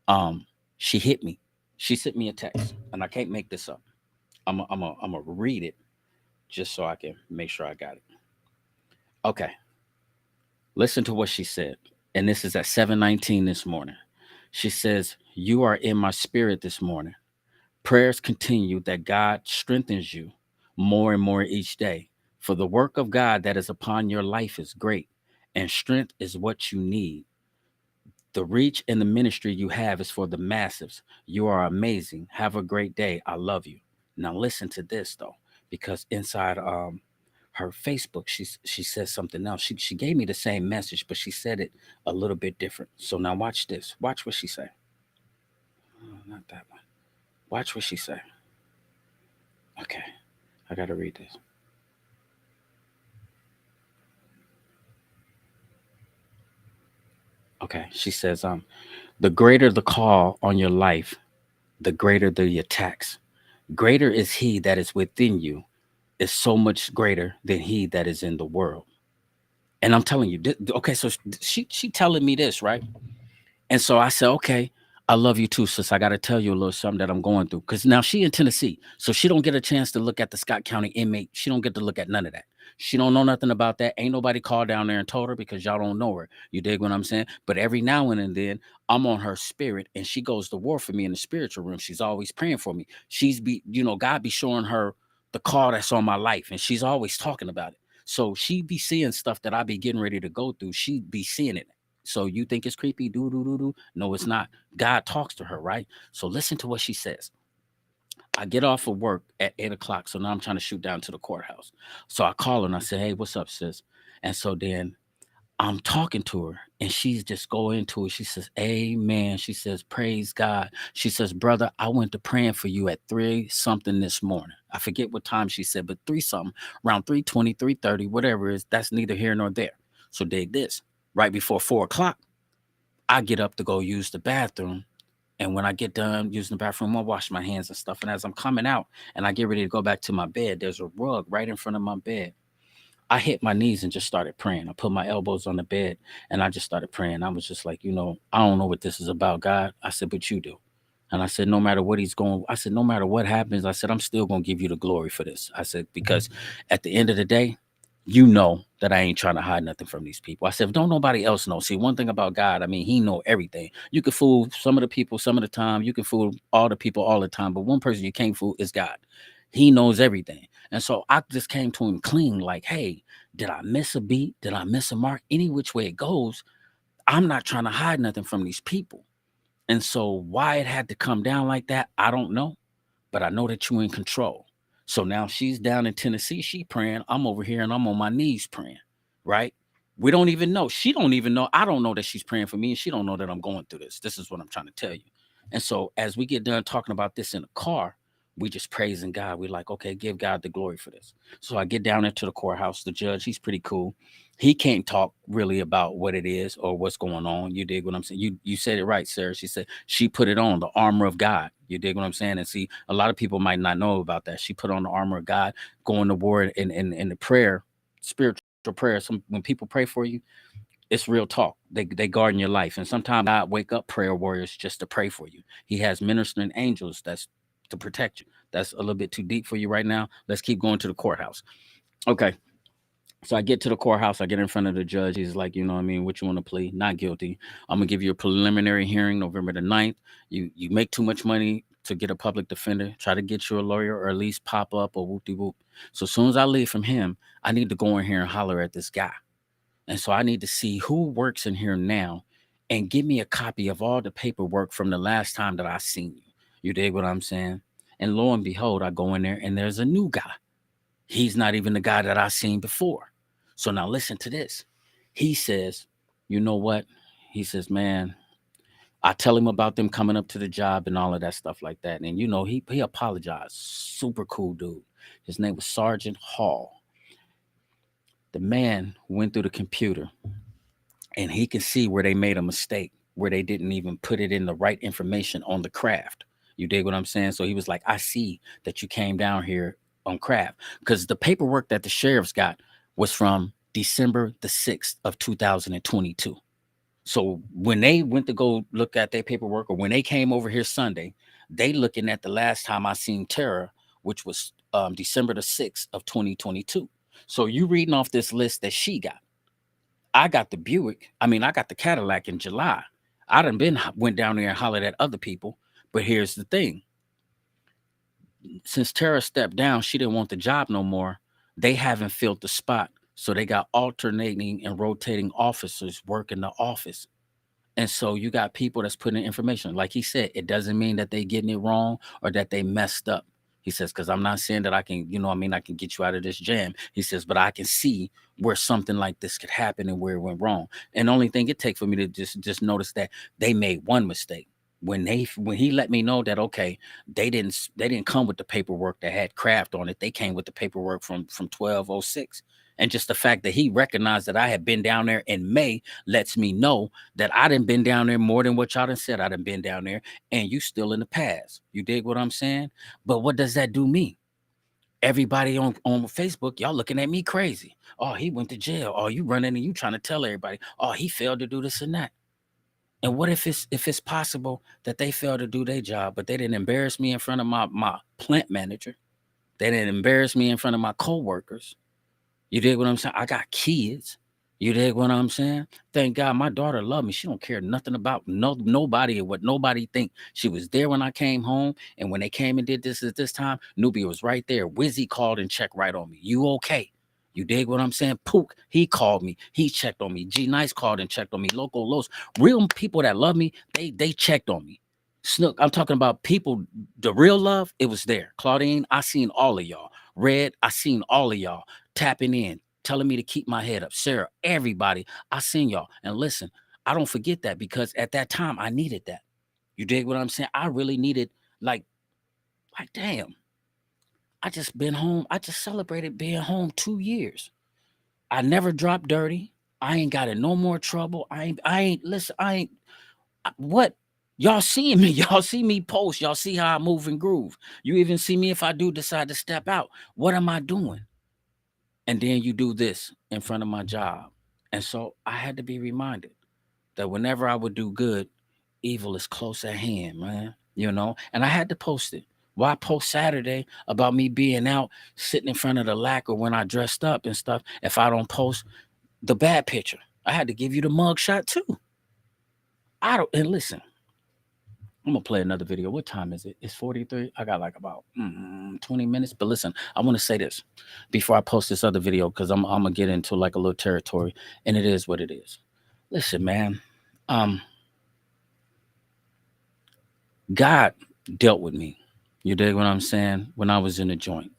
um, she hit me. She sent me a text, and I can't make this up. I'm gonna read it just so I can make sure I got it. Okay, listen to what she said, and this is at 7:19 this morning. She says, "You are in my spirit this morning. Prayers continue that God strengthens you more and more each day. For the work of God that is upon your life is great, and strength is what you need. The reach and the ministry you have is for the masses. You are amazing. Have a great day. I love you." Now listen to this though, because inside her Facebook, she says something else. She gave me the same message, but she said it a little bit different. So now watch this. Watch what she say. Oh, not that one. Watch what she say. Okay, I gotta read this. Okay, she says, the greater the call on your life, the greater the attacks. Greater is he that is within you, is so much greater than he that is in the world. And I'm telling you, okay, so she telling me this, right? And so I said, okay, I love you too, sis. I got to tell you a little something that I'm going through. Because now she in Tennessee. So she don't get a chance to look at the Scott County inmate. She don't get to look at none of that. She don't know nothing about that. Ain't nobody called down there and told her because y'all don't know her. You dig what I'm saying? But every now and then I'm on her spirit and she goes to war for me in the spiritual room. She's always praying for me. God be showing her the call that's on my life. And she's always talking about it. So she be seeing stuff that I be getting ready to go through. She be seeing it. So you think it's creepy? Do do do do. No, it's not. God talks to her, right? So listen to what she says. I get off of work at 8 o'clock. So now I'm trying to shoot down to the courthouse. So I call her and I say, "Hey, what's up, sis?" And so then I'm talking to her and she's just going into it. She says, "Amen." She says, "Praise God." She says, "Brother, I went to praying for you at 3 something this morning." I forget what time she said, but 3 something, around 3:20, 3:30, whatever it is, that's neither here nor there. So dig this. Right before 4 o'clock, I get up to go use the bathroom. And when I get done using the bathroom, I wash my hands and stuff. And as I'm coming out and I get ready to go back to my bed, there's a rug right in front of my bed. I hit my knees and just started praying. I put my elbows on the bed and I just started praying. I was just like, I don't know what this is about, God. I said, but you do. And I said, no matter what I said, no matter what happens, I said, I'm still going to give you the glory for this. I said, because at the end of the day, you know that I ain't trying to hide nothing from these people. I said, don't nobody else know. See, one thing about God, I mean, he know everything. You can fool some of the people some of the time. You can fool all the people all the time. But one person you can't fool is God. He knows everything. And so I just came to him clean, like, hey, did I miss a beat? Did I miss a mark? Any which way it goes, I'm not trying to hide nothing from these people. And so why it had to come down like that, I don't know, but I know that you're in control. So now she's down in Tennessee, she praying. I'm over here and I'm on my knees praying, right? We don't even know. She don't even know. I don't know that she's praying for me, and she don't know that I'm going through this. This is what I'm trying to tell you. And so as we get done talking about this in the car, we just praising God. We're like, okay, give God the glory for this. So I get down into the courthouse. The judge, he's pretty cool. He can't talk really about what it is or what's going on. You dig what I'm saying? You said it right, Sarah. She said she put it on the armor of God. You dig what I'm saying? And see, a lot of people might not know about that. She put on the armor of God, going to war in the prayer, spiritual prayer. When people pray for you, it's real talk. They guard in your life. And sometimes God wake up prayer warriors just to pray for you. He has ministering angels that's to protect you. That's a little bit too deep for you right now. Let's keep going to the courthouse. Okay. So I get to the courthouse, I get in front of the judge. He's like, you know what I mean? What you want to plead? Not guilty. I'm gonna give you a preliminary hearing November the 9th. You make too much money to get a public defender. Try to get you a lawyer or at least pop up or whoop de whoop. So as soon as I leave from him, I need to go in here and holler at this guy. And so I need to see who works in here now and give me a copy of all the paperwork from the last time that I seen you. You dig what I'm saying? And lo and behold, I go in there and there's a new guy. He's not even the guy that I seen before. So now listen to this. He says, you know what? He says, man, I tell him about them coming up to the job and all of that stuff like that. And he apologized. Super cool dude. His name was Sergeant Hall. The man went through the computer and he can see where they made a mistake, where they didn't even put it in the right information on the craft. You dig what I'm saying? So he was like, I see that you came down here on craft, because the paperwork that the sheriffs got was from December the 6th of 2022. So when they went to go look at their paperwork, or when they came over here Sunday, they looking at the last time I seen Tara, which was December the 6th of 2022. So you reading off this list that she got. I got the Buick. I mean, I got the Cadillac in July. I done went down there and hollered at other people. But here's the thing: since Tara stepped down, she didn't want the job no more. They haven't filled the spot, so they got alternating and rotating officers working the office. And so you got people that's putting in information. Like he said, it doesn't mean that they getting it wrong or that they messed up. He says, because I'm not saying that I can, I can get you out of this jam. He says, but I can see where something like this could happen and where it went wrong. And the only thing it takes for me to just notice that they made one mistake. When he let me know that, okay, they didn't come with the paperwork that had craft on it. They came with the paperwork from 1206. And just the fact that he recognized that I had been down there in May lets me know that I done been down there more than what y'all done said I done been down there, and you still in the past. You dig what I'm saying? But what does that do me? Everybody on Facebook, y'all looking at me crazy. Oh, he went to jail. Oh, you running and you trying to tell everybody. Oh, he failed to do this and that. And what if it's possible that they failed to do their job, but they didn't embarrass me in front of my plant manager? They didn't embarrass me in front of my coworkers. You dig what I'm saying? I got kids. You dig what I'm saying? Thank God my daughter loved me. She don't care nothing about nobody or what nobody think. She was there when I came home, and when they came and did this at this time, Nubia was right there. Wizzy called and checked right on me. You okay? You dig what I'm saying? Pook, he called me. He checked on me. G Nice called and checked on me. Loco Los, real people that love me, they checked on me. Snook, I'm talking about people, the real love, it was there. Claudine, I seen all of y'all. Red, I seen all of y'all tapping in, telling me to keep my head up. Sarah, everybody, I seen y'all. And listen, I don't forget that, because at that time I needed that. You dig what I'm saying? I really needed, like, damn, I just been home. I just celebrated being home 2 years. I never dropped dirty. I ain't got in no more trouble. I ain't listen, what? Y'all seeing me, y'all see me post, y'all see how I move and groove. You even see me if I do decide to step out. What am I doing? And then you do this in front of my job. And so I had to be reminded that whenever I would do good, evil is close at hand, man. And I had to post it. Why post Saturday about me being out sitting in front of the lacquer when I dressed up and stuff if I don't post the bad picture? I had to give you the mug shot too. I don't, and listen, I'm gonna play another video. What time is it? It's 43. I got like about 20 minutes. But listen, I want to say this before I post this other video, because I'm gonna get into like a little territory, and it is what it is. Listen, man, um, God dealt with me. You dig what I'm saying? When I was in the joint,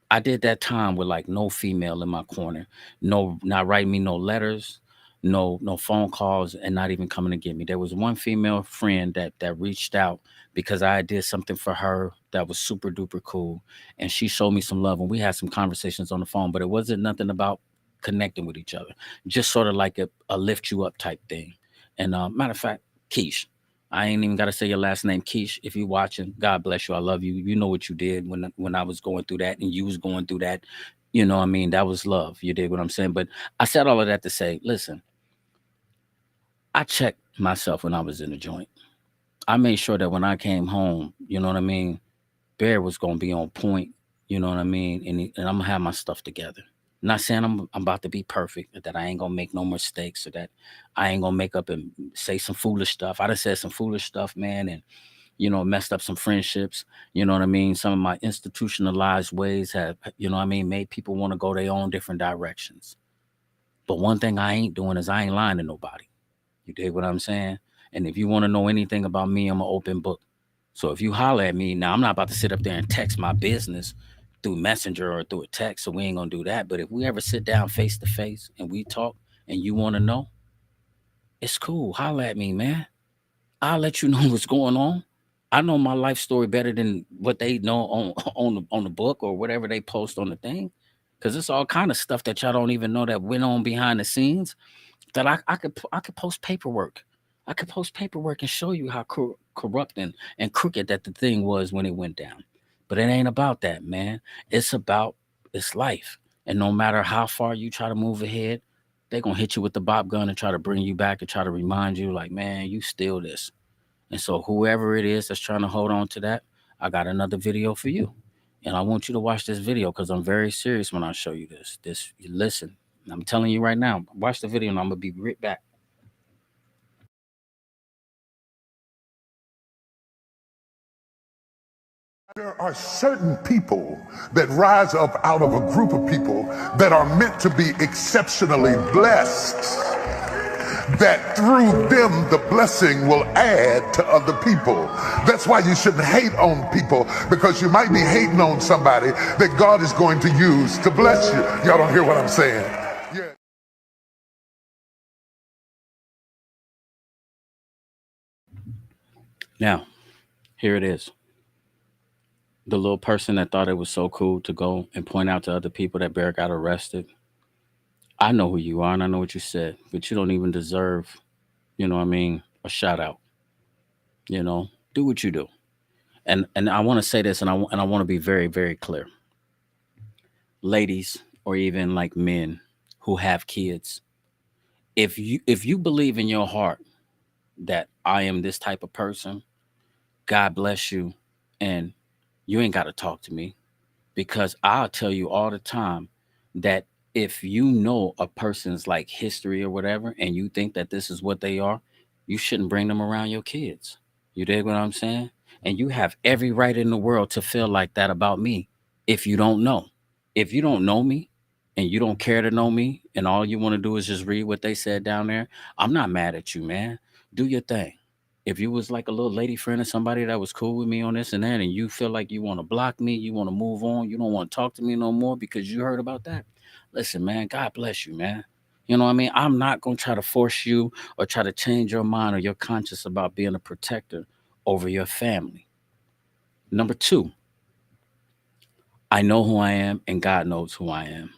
I did that time with like no female in my corner, no, not writing me no letters, no phone calls, and not even coming to get me. There was one female friend that reached out because I did something for her that was super duper cool, and she showed me some love, and we had some conversations on the phone, but it wasn't nothing about connecting with each other, just sort of like a lift you up type thing. And matter of fact, Keish. I ain't even gotta say your last name, Keish. If you watching, God bless you. I love you. You know what you did when I was going through that, and you was going through that. You know what I mean? That was love. You did what I'm saying. But I said all of that to say, listen, I checked myself when I was in the joint. I made sure that when I came home, you know what I mean, B.A.R.E was gonna be on point. You know what I mean, and I'm gonna have my stuff together. Not saying I'm about to be perfect, that I ain't gonna make no mistakes, or that I ain't gonna make up and say some foolish stuff. I done said some foolish stuff, man, and messed up some friendships. You know what I mean? Some of my institutionalized ways have, made people want to go their own different directions. But one thing I ain't doing is I ain't lying to nobody. You dig what I'm saying? And if you want to know anything about me, I'm an open book. So if you holler at me, now I'm not about to sit up there and text my business through Messenger or through a text, so we ain't gonna do that. But if we ever sit down face to face and we talk and you want to know, it's cool. Holler at me, man. I'll let you know what's going on. I know my life story better than what they know on on the book or whatever they post on the thing, because it's all kind of stuff that y'all don't even know that went on behind the scenes. that I could post paperwork. I could post paperwork and show you how corrupt and crooked that the thing was when it went down. But it ain't about that, man. It's about it's life. And no matter how far you try to move ahead, they're gonna hit you with the bop gun and try to bring you back and try to remind you, like, man, you still this. And so whoever it is that's trying to hold on to that, I got another video for you. And I want you to watch this video because I'm very serious when I show you this. You listen. I'm telling you right now, watch the video and I'm gonna be right back.
There are certain people that rise up out of a group of people that are meant to be exceptionally blessed, that through them the blessing will add to other people. That's why you shouldn't hate on people, because you might be hating on somebody that God is going to use to bless you. Y'all don't hear what I'm saying? Yeah.
Now, here it is. The little person that thought it was so cool to go and point out to other people that Bear got arrested. I know who you are and I know what you said, but you don't even deserve, a shout out. Do what you do. And I want to say this, and I want to be very very clear, ladies, or even like men who have kids. If you believe in your heart that I am this type of person, God bless you, and you ain't got to talk to me, because I'll tell you all the time that if you know a person's like history or whatever, and you think that this is what they are, you shouldn't bring them around your kids. You dig what I'm saying? And you have every right in the world to feel like that about me if you don't know. If you don't know me and you don't care to know me and all you want to do is just read what they said down there, I'm not mad at you, man. Do your thing. If you was like a little lady friend or somebody that was cool with me on this and that, and you feel like you want to block me, you want to move on, you don't want to talk to me no more because you heard about that, listen, man, God bless you, man. You know what I mean? I'm not going to try to force you or try to change your mind or your conscience about being a protector over your family. Number two, I know who I am and God knows who I am.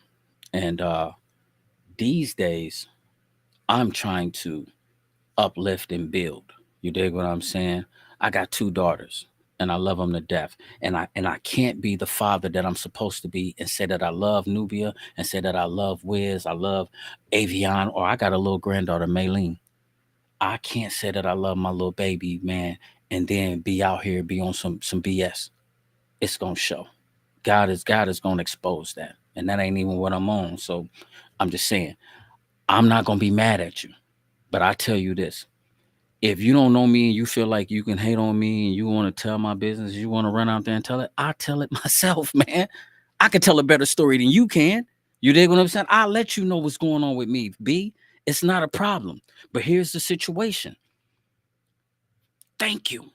And these days, I'm trying to uplift and build. You dig what I'm saying? I got two daughters and I love them to death. And I can't be the father that I'm supposed to be and say that I love Nubia and say that I love Wiz, I love Avion, or I got a little granddaughter, Maylene. I can't say that I love my little baby, man, and then be out here be on some BS. It's gonna show. God is gonna expose that. And that ain't even what I'm on. So I'm just saying, I'm not gonna be mad at you. But I tell you this, if you don't know me and you feel like you can hate on me and you want to tell my business, you want to run out there and tell it, I tell it myself, man. I can tell a better story than you can. You dig what I'm saying? I'll let you know what's going on with me. B, it's not a problem. But here's the situation. Thank you.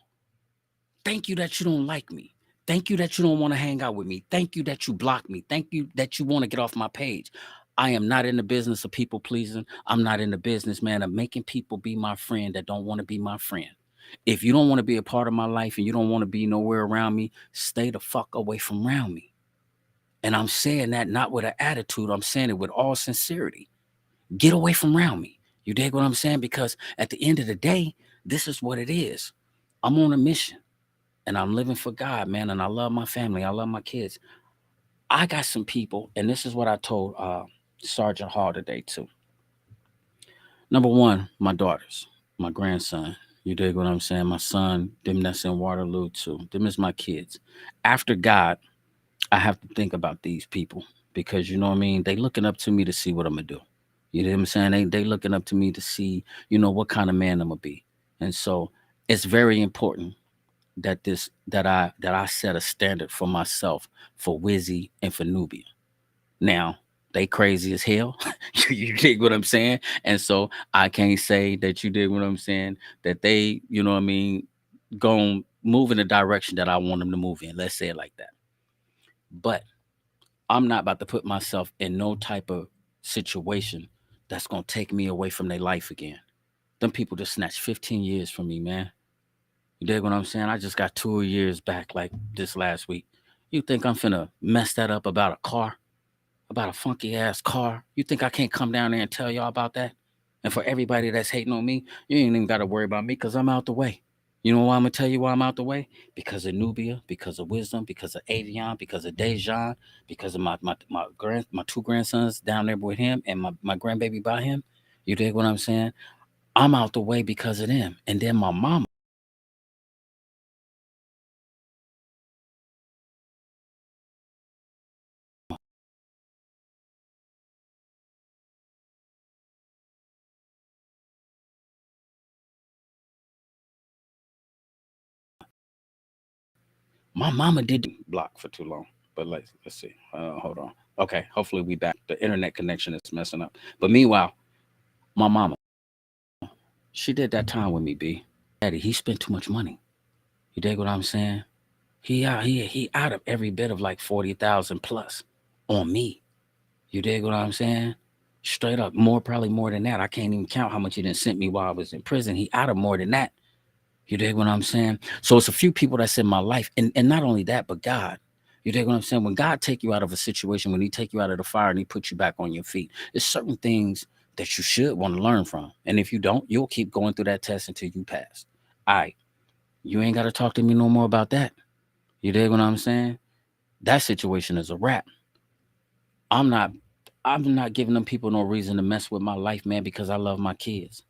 Thank you that you don't like me. Thank you that you don't want to hang out with me. Thank you that you block me. Thank you that you want to get off my page. I am not in the business of people pleasing. I'm not in the business, man, of making people be my friend that don't want to be my friend. If you don't want to be a part of my life and you don't want to be nowhere around me, stay the fuck away from around me. And I'm saying that not with an attitude. I'm saying it with all sincerity. Get away from around me. You dig what I'm saying? Because at the end of the day, this is what it is. I'm on a mission and I'm living for God, man. And I love my family. I love my kids. I got some people, and this is what I told Sergeant Hall today too. Number one, my daughters, my grandson. You dig what I'm saying? My son, them that's in Waterloo too. Them is my kids. After God, I have to think about these people because you know what I mean. They looking up to me to see what I'm gonna do. You know what I'm saying? They looking up to me to see, what kind of man I'm gonna be. And so it's very important that I set a standard for myself, for Wizzy and for Nubia. Now, they crazy as hell. You dig what I'm saying? And so I can't say that you dig what I'm saying, that they, what I mean, going move in the direction that I want them to move in. Let's say it like that. But I'm not about to put myself in no type of situation that's gonna take me away from their life again. Them people just snatched 15 years from me, man. You dig what I'm saying? I just got 2 years back like this last week. You think I'm finna mess that up about a car? About a funky ass car? You think I can't come down there and tell y'all about that? And for everybody that's hating on me, you ain't even got to worry about me because I'm out the way. You know why I'm gonna tell you why I'm out the way? Because of Nubia, because of Wisdom, because of Avion, because of Dejan, because of my two grandsons down there with him, and my grandbaby by him. You dig what I'm saying? I'm out the way because of them. And then my mama. My mama did block for too long. But let's see. Hold on. Okay, hopefully we back. The internet connection is messing up. But meanwhile, my mama, she did that time with me, B. Daddy, he spent too much money. You dig what I'm saying? He out of every bit of like 40,000 plus on me. You dig what I'm saying? Straight up, more probably more than that. I can't even count how much he didn't sent me while I was in prison. He out of more than that. You dig what I'm saying? So it's a few people that's in my life, and not only that, but God. You dig what I'm saying? When God take you out of a situation, when He take you out of the fire and He put you back on your feet, there's certain things that you should want to learn from. And if you don't, you'll keep going through that test until you pass. All right, you ain't got to talk to me no more about that. You dig what I'm saying? That situation is a wrap. I'm not I'm not giving them people no reason to mess with my life, man, because I love my kids.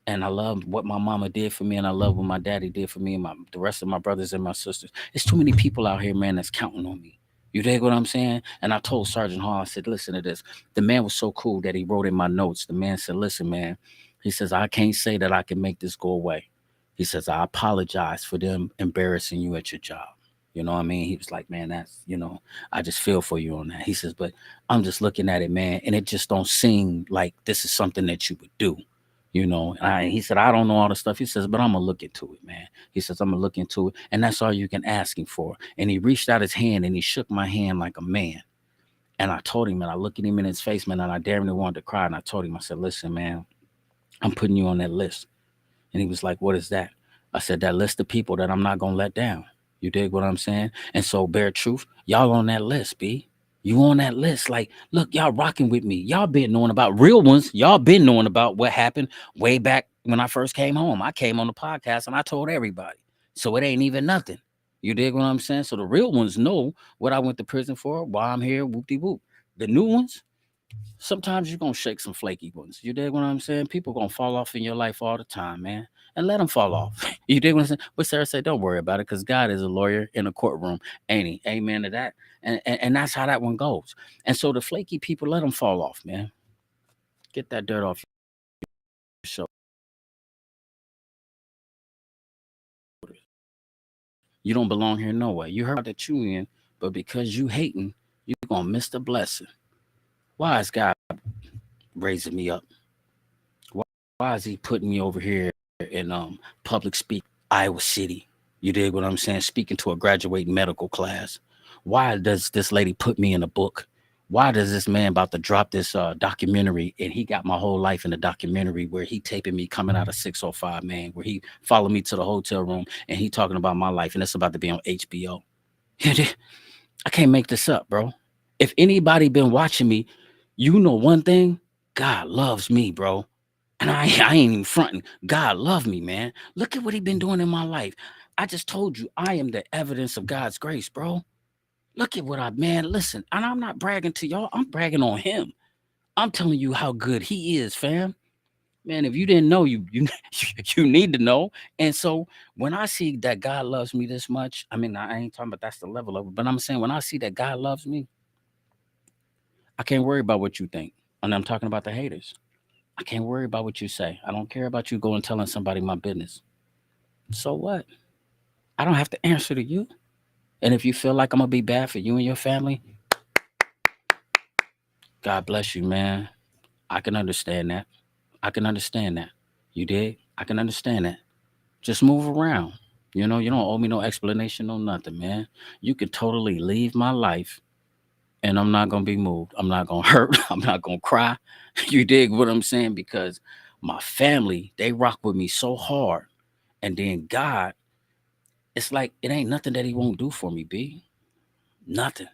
And I love what my mama did for me, and I love what my daddy did for me, and the rest of my brothers and my sisters. It's too many people out here, man, that's counting on me. You dig what I'm saying? And I told Sergeant Hall, I said, listen to this. The man was so cool that he wrote in my notes. The man said, listen, man, he says, I can't say that I can make this go away. He says, I apologize for them embarrassing you at your job. You know what I mean? He was like, man, I just feel for you on that. He says, but I'm just looking at it, man, and it just don't seem like this is something that you would do. He said, I don't know all the stuff. He says, but I'm gonna look into it, man. He says, I'm gonna look into it, and that's all you can ask him for. And he reached out his hand and he shook my hand like a man. And I told him, and I looked at him in his face, man, and I damn near wanted to cry. And I told him, I said, listen, man, I'm putting you on that list. And he was like, what is that? I said, that list of people that I'm not going to let down. You dig what I'm saying? And so, Bear Truth, y'all on that list, B. You on that list. Like, look, y'all rocking with me. Y'all been knowing about real ones. Y'all been knowing about what happened way back when I first came home. I came on the podcast and I told everybody. So it ain't even nothing. You dig what I'm saying? So the real ones know what I went to prison for, why I'm here, whoop de whoop. The new ones, sometimes you're gonna shake some flaky ones. You dig what I'm saying? People gonna fall off in your life all the time, man. And let them fall off. You dig what I'm saying? But Sarah said, don't worry about it, because God is a lawyer in a courtroom, ain't he? Amen to that. And that's how that one goes. And so the flaky people, let them fall off, man. Get that dirt off your shoulders. You don't belong here no way. You heard that you in, but because you hating, you gonna miss the blessing. Why is God raising me up? Why is he putting me over here in public speak Iowa City? You dig what I'm saying? Speaking to a graduating medical class. Why does this lady put me in a book? Why does this man about to drop this documentary, and he got my whole life in the documentary where he taping me coming out of 605, man, where he followed me to the hotel room and he talking about my life, and it's about to be on HBO. I can't make this up, bro. If anybody been watching me, you know one thing, God loves me, bro. And I ain't even fronting. God love me, man. Look at what he been doing in my life. I just told you I am the evidence of God's grace, bro. Look at man, listen, and I'm not bragging to y'all. I'm bragging on him. I'm telling you how good he is, fam. Man, if you didn't know, you you need to know. And so when I see that God loves me this much, I mean, I ain't talking about that's the level of it, but I'm saying when I see that God loves me, I can't worry about what you think. And I'm talking about the haters. I can't worry about what you say. I don't care about you going telling somebody my business. So what? I don't have to answer to you. And if you feel like I'm gonna be bad for you and your family, God bless you, man. I can understand that. I can understand that. You did? I can understand that. Just move around. You don't owe me no explanation, no nothing, man. You can totally leave my life and I'm not gonna be moved. I'm not gonna hurt. I'm not gonna cry. You dig what I'm saying? Because my family, they rock with me so hard. And then God, it's like it ain't nothing that he won't do for me, B. Nothing.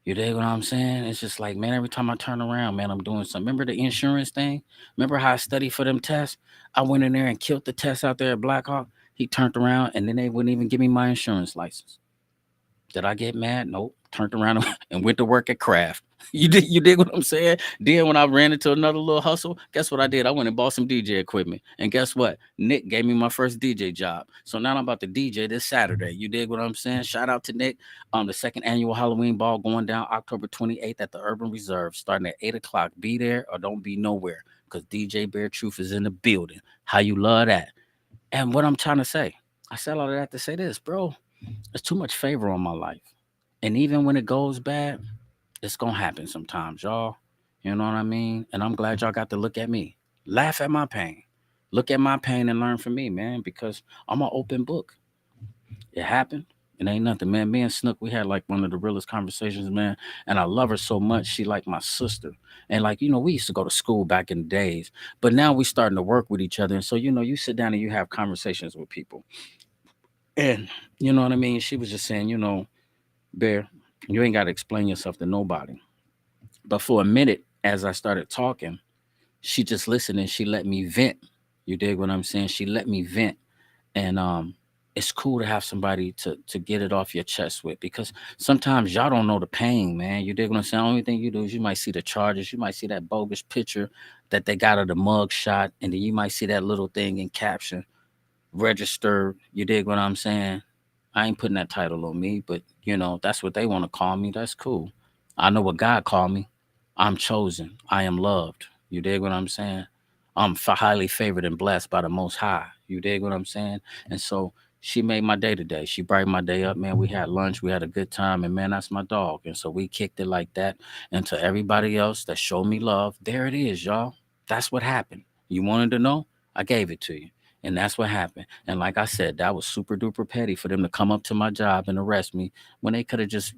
You dig what I'm saying? It's just like, man, every time I turn around, man, I'm doing something. Remember the insurance thing? Remember how I studied for them tests? I went in there and killed the test out there at Blackhawk. He turned around and then they wouldn't even give me my insurance license. Did I get mad? Nope. Turned around and went to work at Kraft. You dig what I'm saying? Then when I ran into another little hustle, guess what I did? I went and bought some DJ equipment. And guess what? Nick gave me my first DJ job. So now I'm about to DJ this Saturday. You dig what I'm saying? Shout out to Nick. The second annual Halloween ball going down October 28th at the Urban Reserve, starting at 8 o'clock. Be there or don't be nowhere. Because DJ Bear Truth is in the building. How you love that? And what I'm trying to say, I said all of that to say this, bro. There's too much favor on my life. And even when it goes bad, it's gonna happen sometimes, y'all. You know what I mean? And I'm glad y'all got to look at me. Laugh at my pain. Look at my pain and learn from me, man, because I'm an open book. It happened. It ain't nothing, man. Me and Snook, we had like one of the realest conversations, man. And I love her so much. She like my sister. And like, we used to go to school back in the days. But now we starting to work with each other. And so, you sit down and you have conversations with people. And you know what I mean? She was just saying, Bear, you ain't got to explain yourself to nobody. But for a minute, as I started talking, she just listened and she let me vent. You dig what I'm saying? She let me vent. And it's cool to have somebody to get it off your chest with, because sometimes y'all don't know the pain, man. You dig what I'm saying? The only thing you do is you might see the charges, you might see that bogus picture that they got of the mug shot, and then you might see that little thing in caption, registered. You dig what I'm saying? I ain't putting that title on me, but that's what they want to call me. That's cool. I know what God called me. I'm chosen. I am loved. You dig what I'm saying? I'm highly favored and blessed by the Most High. You dig what I'm saying? And so she made my day today. She brightened my day up, man. We had lunch. We had a good time. And man, that's my dog. And so we kicked it like that. And to everybody else that showed me love, there it is, y'all. That's what happened. You wanted to know? I gave it to you. And that's what happened. And like I said, that was super duper petty for them to come up to my job and arrest me when they could have just,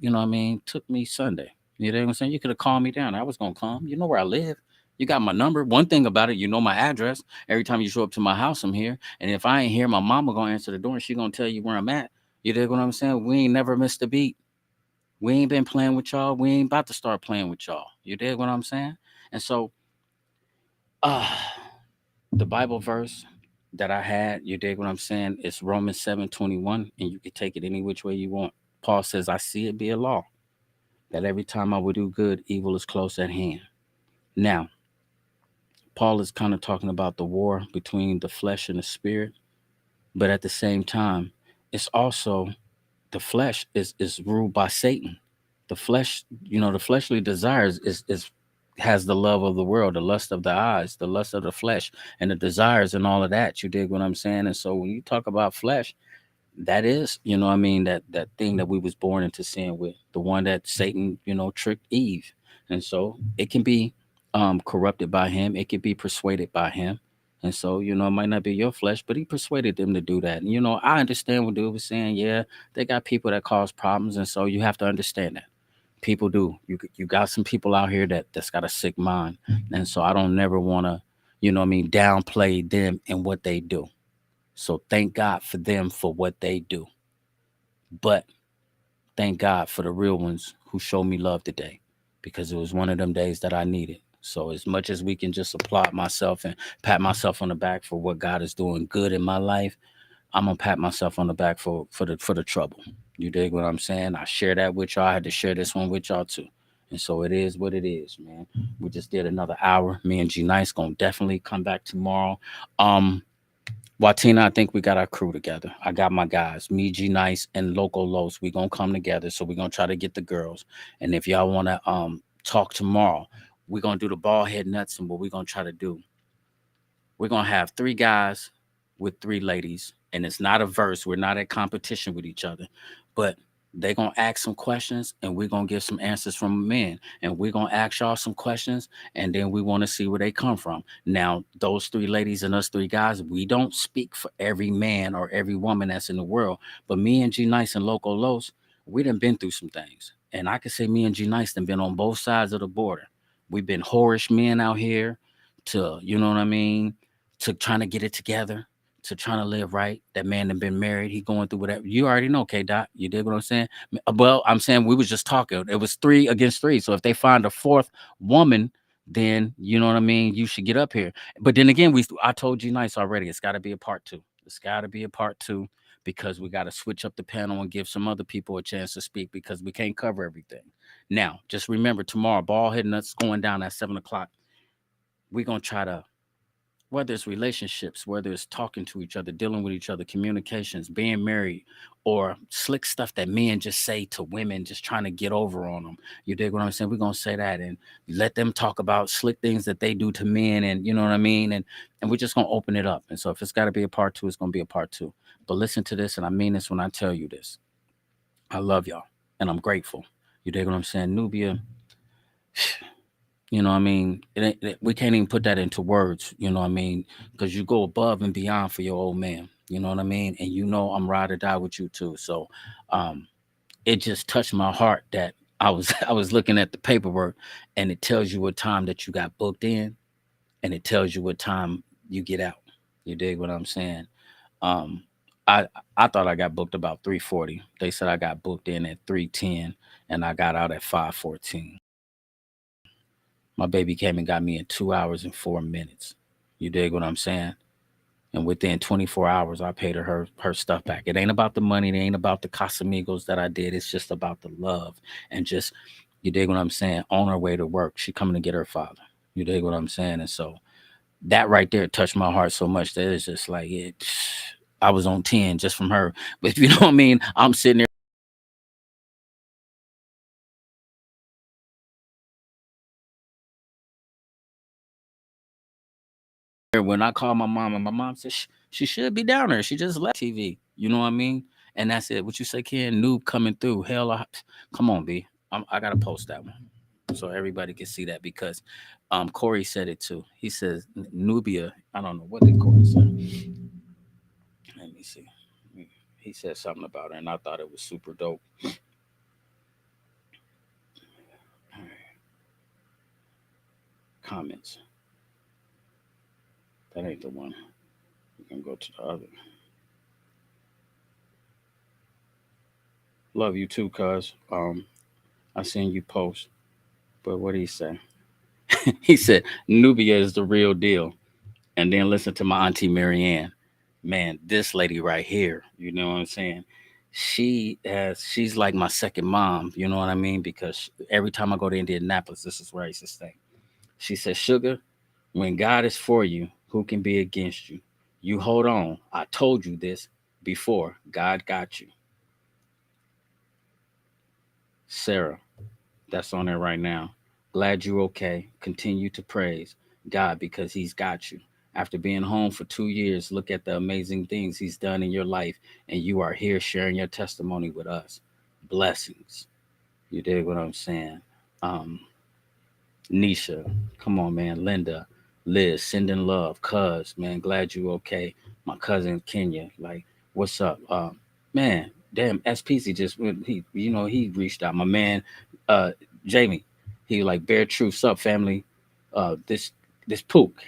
took me Sunday. You know what I'm saying? You could have called me down. I was gonna come. You know where I live. You got my number. One thing about it, you know my address. Every time you show up to my house, I'm here. And if I ain't here, my mama gonna answer the door and she gonna tell you where I'm at. You dig what I'm saying? We ain't never missed a beat. We ain't been playing with y'all. We ain't about to start playing with y'all. You dig what I'm saying? And so, uh, the Bible verse that I had, you dig what I'm saying? It's Romans 7:21, and you can take it any which way you want. Paul says, I see it be a law, that every time I would do good, evil is close at hand. Now, Paul is kind of talking about the war between the flesh and the spirit, but at the same time, it's also the flesh is ruled by Satan. The flesh, the fleshly desires is has the love of the world, the lust of the eyes, the lust of the flesh, and the desires and all of that. You dig what I'm saying? And so when you talk about flesh, that is, what I mean, that thing that we was born into sin with, the one that Satan, tricked Eve. And so it can be corrupted by him, it can be persuaded by him. And so, it might not be your flesh, but he persuaded them to do that. And I understand what dude was saying. Yeah, they got people that cause problems, and so you have to understand that. People do. You got some people out here that's got a sick mind. And so I don't never want to, downplay them and what they do. So thank God for them for what they do. But thank God for the real ones who showed me love today, because it was one of them days that I needed. So as much as we can just applaud myself and pat myself on the back for what God is doing good in my life, I'm gonna pat myself on the back for the trouble. You dig what I'm saying? I share that with y'all. I had to share this one with y'all too. And so it is what it is, man. We just did another hour. Me and G Nice gonna definitely come back tomorrow. Um, Watina, I think we got our crew together. I got my guys, me, G Nice, and Loco Los. We gonna come together. So we gonna try to get the girls. And if y'all wanna talk tomorrow, we're gonna do the ball head nuts, and what we're gonna try to do, we're gonna have three guys with three ladies, and it's not a verse. We're not at competition with each other, but they gonna ask some questions, and we're gonna get some answers from men, and we're gonna ask y'all some questions, and then we want to see where they come from. Now, those three ladies and us three guys, we don't speak for every man or every woman that's in the world, but me and G Nice and Loco Los, we done been through some things, and I can say me and G Nice done been on both sides of the border. We've been whorish men out here to, to trying to get it together, to trying to live right. That man that been married, he going through whatever. You already know, K Dot. You dig what I'm saying? Well, I'm saying we was just talking. It was three against three. So if they find a fourth woman, then you know what I mean. You should get up here. But then again, I told you nice already. It's got to be a part two. It's got to be a part two because we got to switch up the panel and give some other people a chance to speak because we can't cover everything. Now, just remember tomorrow, ball hitting us going down at 7 o'clock. We're gonna try to, whether it's relationships, whether it's talking to each other, dealing with each other, communications, being married, or slick stuff that men just say to women, just trying to get over on them. You dig what I'm saying? We're gonna say that and let them talk about slick things that they do to men, and you know what I mean. And we're just gonna open it up. And so if it's got to be a part two, it's gonna be a part two. But listen to this, and I mean this when I tell you this. I love y'all, and I'm grateful. You dig what I'm saying, Nubia? You know what I mean? We can't even put that into words, you know what I mean? Because you go above and beyond for your old man, you know what I mean? And you know I'm ride or die with you too. So um, it just touched my heart that I was I was looking at the paperwork, and it tells you what time that you got booked in, and it tells you what time you get out. You dig what I'm saying? Um, I I thought I got booked about 3:40. They said I got booked in at 3:10, and I got out at 5:14. My baby came and got me in 2 hours and 4 minutes. You dig what I'm saying? And within 24 hours, I paid her stuff back. It ain't about the money. It ain't about the Casamigos that I did. It's just about the love and just, you dig what I'm saying? On her way to work, she coming to get her father. You dig what I'm saying? And so that right there touched my heart so much that it's just like it. I was on 10 just from her. But you know what I mean? I'm sitting there when I called my mom, and my mom said she should be down there. She just left TV. You know what I mean? And that's it. What you say, Ken? Noob coming through. Hell, come on, B. I gotta post that one so everybody can see that because Corey said it too. He says Nubia. I don't know what did Corey say. Let me see. He said something about her, and I thought it was super dope. All right, comments. That ain't the one. We can go to the other. Love you too, cuz. I seen you post, but what did he say? He said Nubia is the real deal. And then listen to my auntie Marianne. Man, this lady right here, you know what I'm saying? She's like my second mom, you know what I mean? Because every time I go to Indianapolis, this is where I used to stay. She said, Sugar, when God is for you, who can be against you? You hold on. I told you this before. God got you. Sarah, that's on there right now. Glad you're okay. Continue to praise God because He's got you. After being home for 2 years, look at the amazing things He's done in your life, and you are here sharing your testimony with us. Blessings. You dig what I'm saying? Um, Nisha, come on, man. Linda, Liz, sending love. Cuz, man, glad you okay. My cousin Kenya, like, what's up? Man, damn, SPC just he reached out. My man, uh, Jamie, he like bear truth up, family. This pook,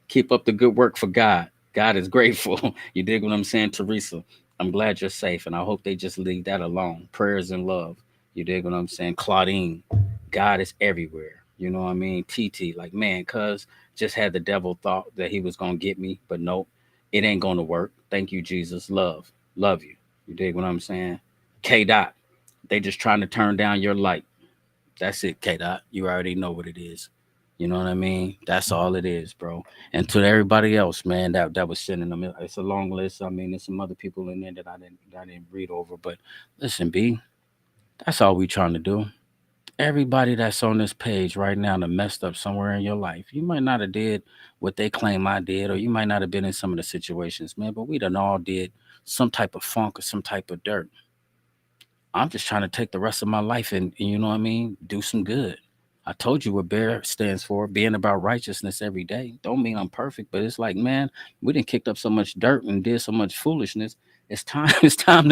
keep up the good work for God. God is grateful. You dig what I'm saying, Teresa? I'm glad you're safe, and I hope they just leave that alone. Prayers and love. You dig what I'm saying, Claudine? God is everywhere. You know what I mean? TT, like, man, cuz just had the devil thought that he was gonna get me, but nope, it ain't gonna work. Thank you, Jesus. Love you. You dig what I'm saying? K Dot, they just trying to turn down your light. That's it, K Dot. You already know what it is. You know what I mean? That's all it is, bro. And to everybody else, man, that was sending them. It's a long list. I mean, there's some other people in there that I didn't read over. But listen, B, that's all we trying to do. Everybody that's on this page right now that messed up somewhere in your life. You might not have did what they claim I did, or you might not have been in some of the situations, man. But we done all did some type of funk or some type of dirt. I'm just trying to take the rest of my life and you know what I mean, do some good. I told you what BEAR stands for, being about righteousness every day. Don't mean I'm perfect, but it's like, man, we done kicked up so much dirt and did so much foolishness. It's time. It's time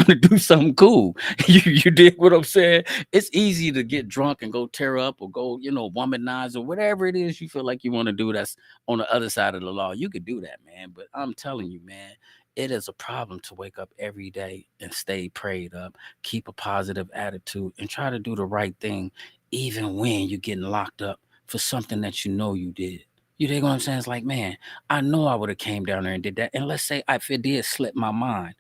to do something cool. You dig what I'm saying? It's easy to get drunk and go tear up or go, womanize or whatever it is you feel like you want to do. That's on the other side of the law. You could do that, man. But I'm telling you, man, it is a problem to wake up every day and stay prayed up, keep a positive attitude, and try to do the right thing, even when you're getting locked up for something that you know you did. You dig what I'm saying? It's like, man, I know I would have came down there and did that. And let's say if it did slip my mind,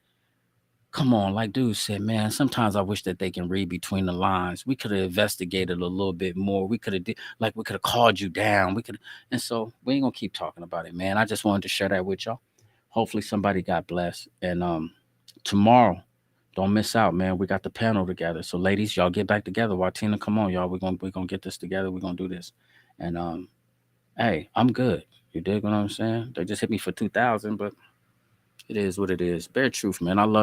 come on, like dude said, man, sometimes I wish that they can read between the lines. We could have investigated a little bit more. We could have like we could have called you down. We could, and so we ain't gonna keep talking about it, man. I just wanted to share that with y'all. Hopefully somebody got blessed. And tomorrow, don't miss out, man. We got the panel together. So ladies, y'all get back together. Tina, come on, y'all. We're gonna get this together. We're gonna do this. And hey, I'm good. You dig what I'm saying? They just hit me for 2,000, but it is what it is. Bare truth, man. I love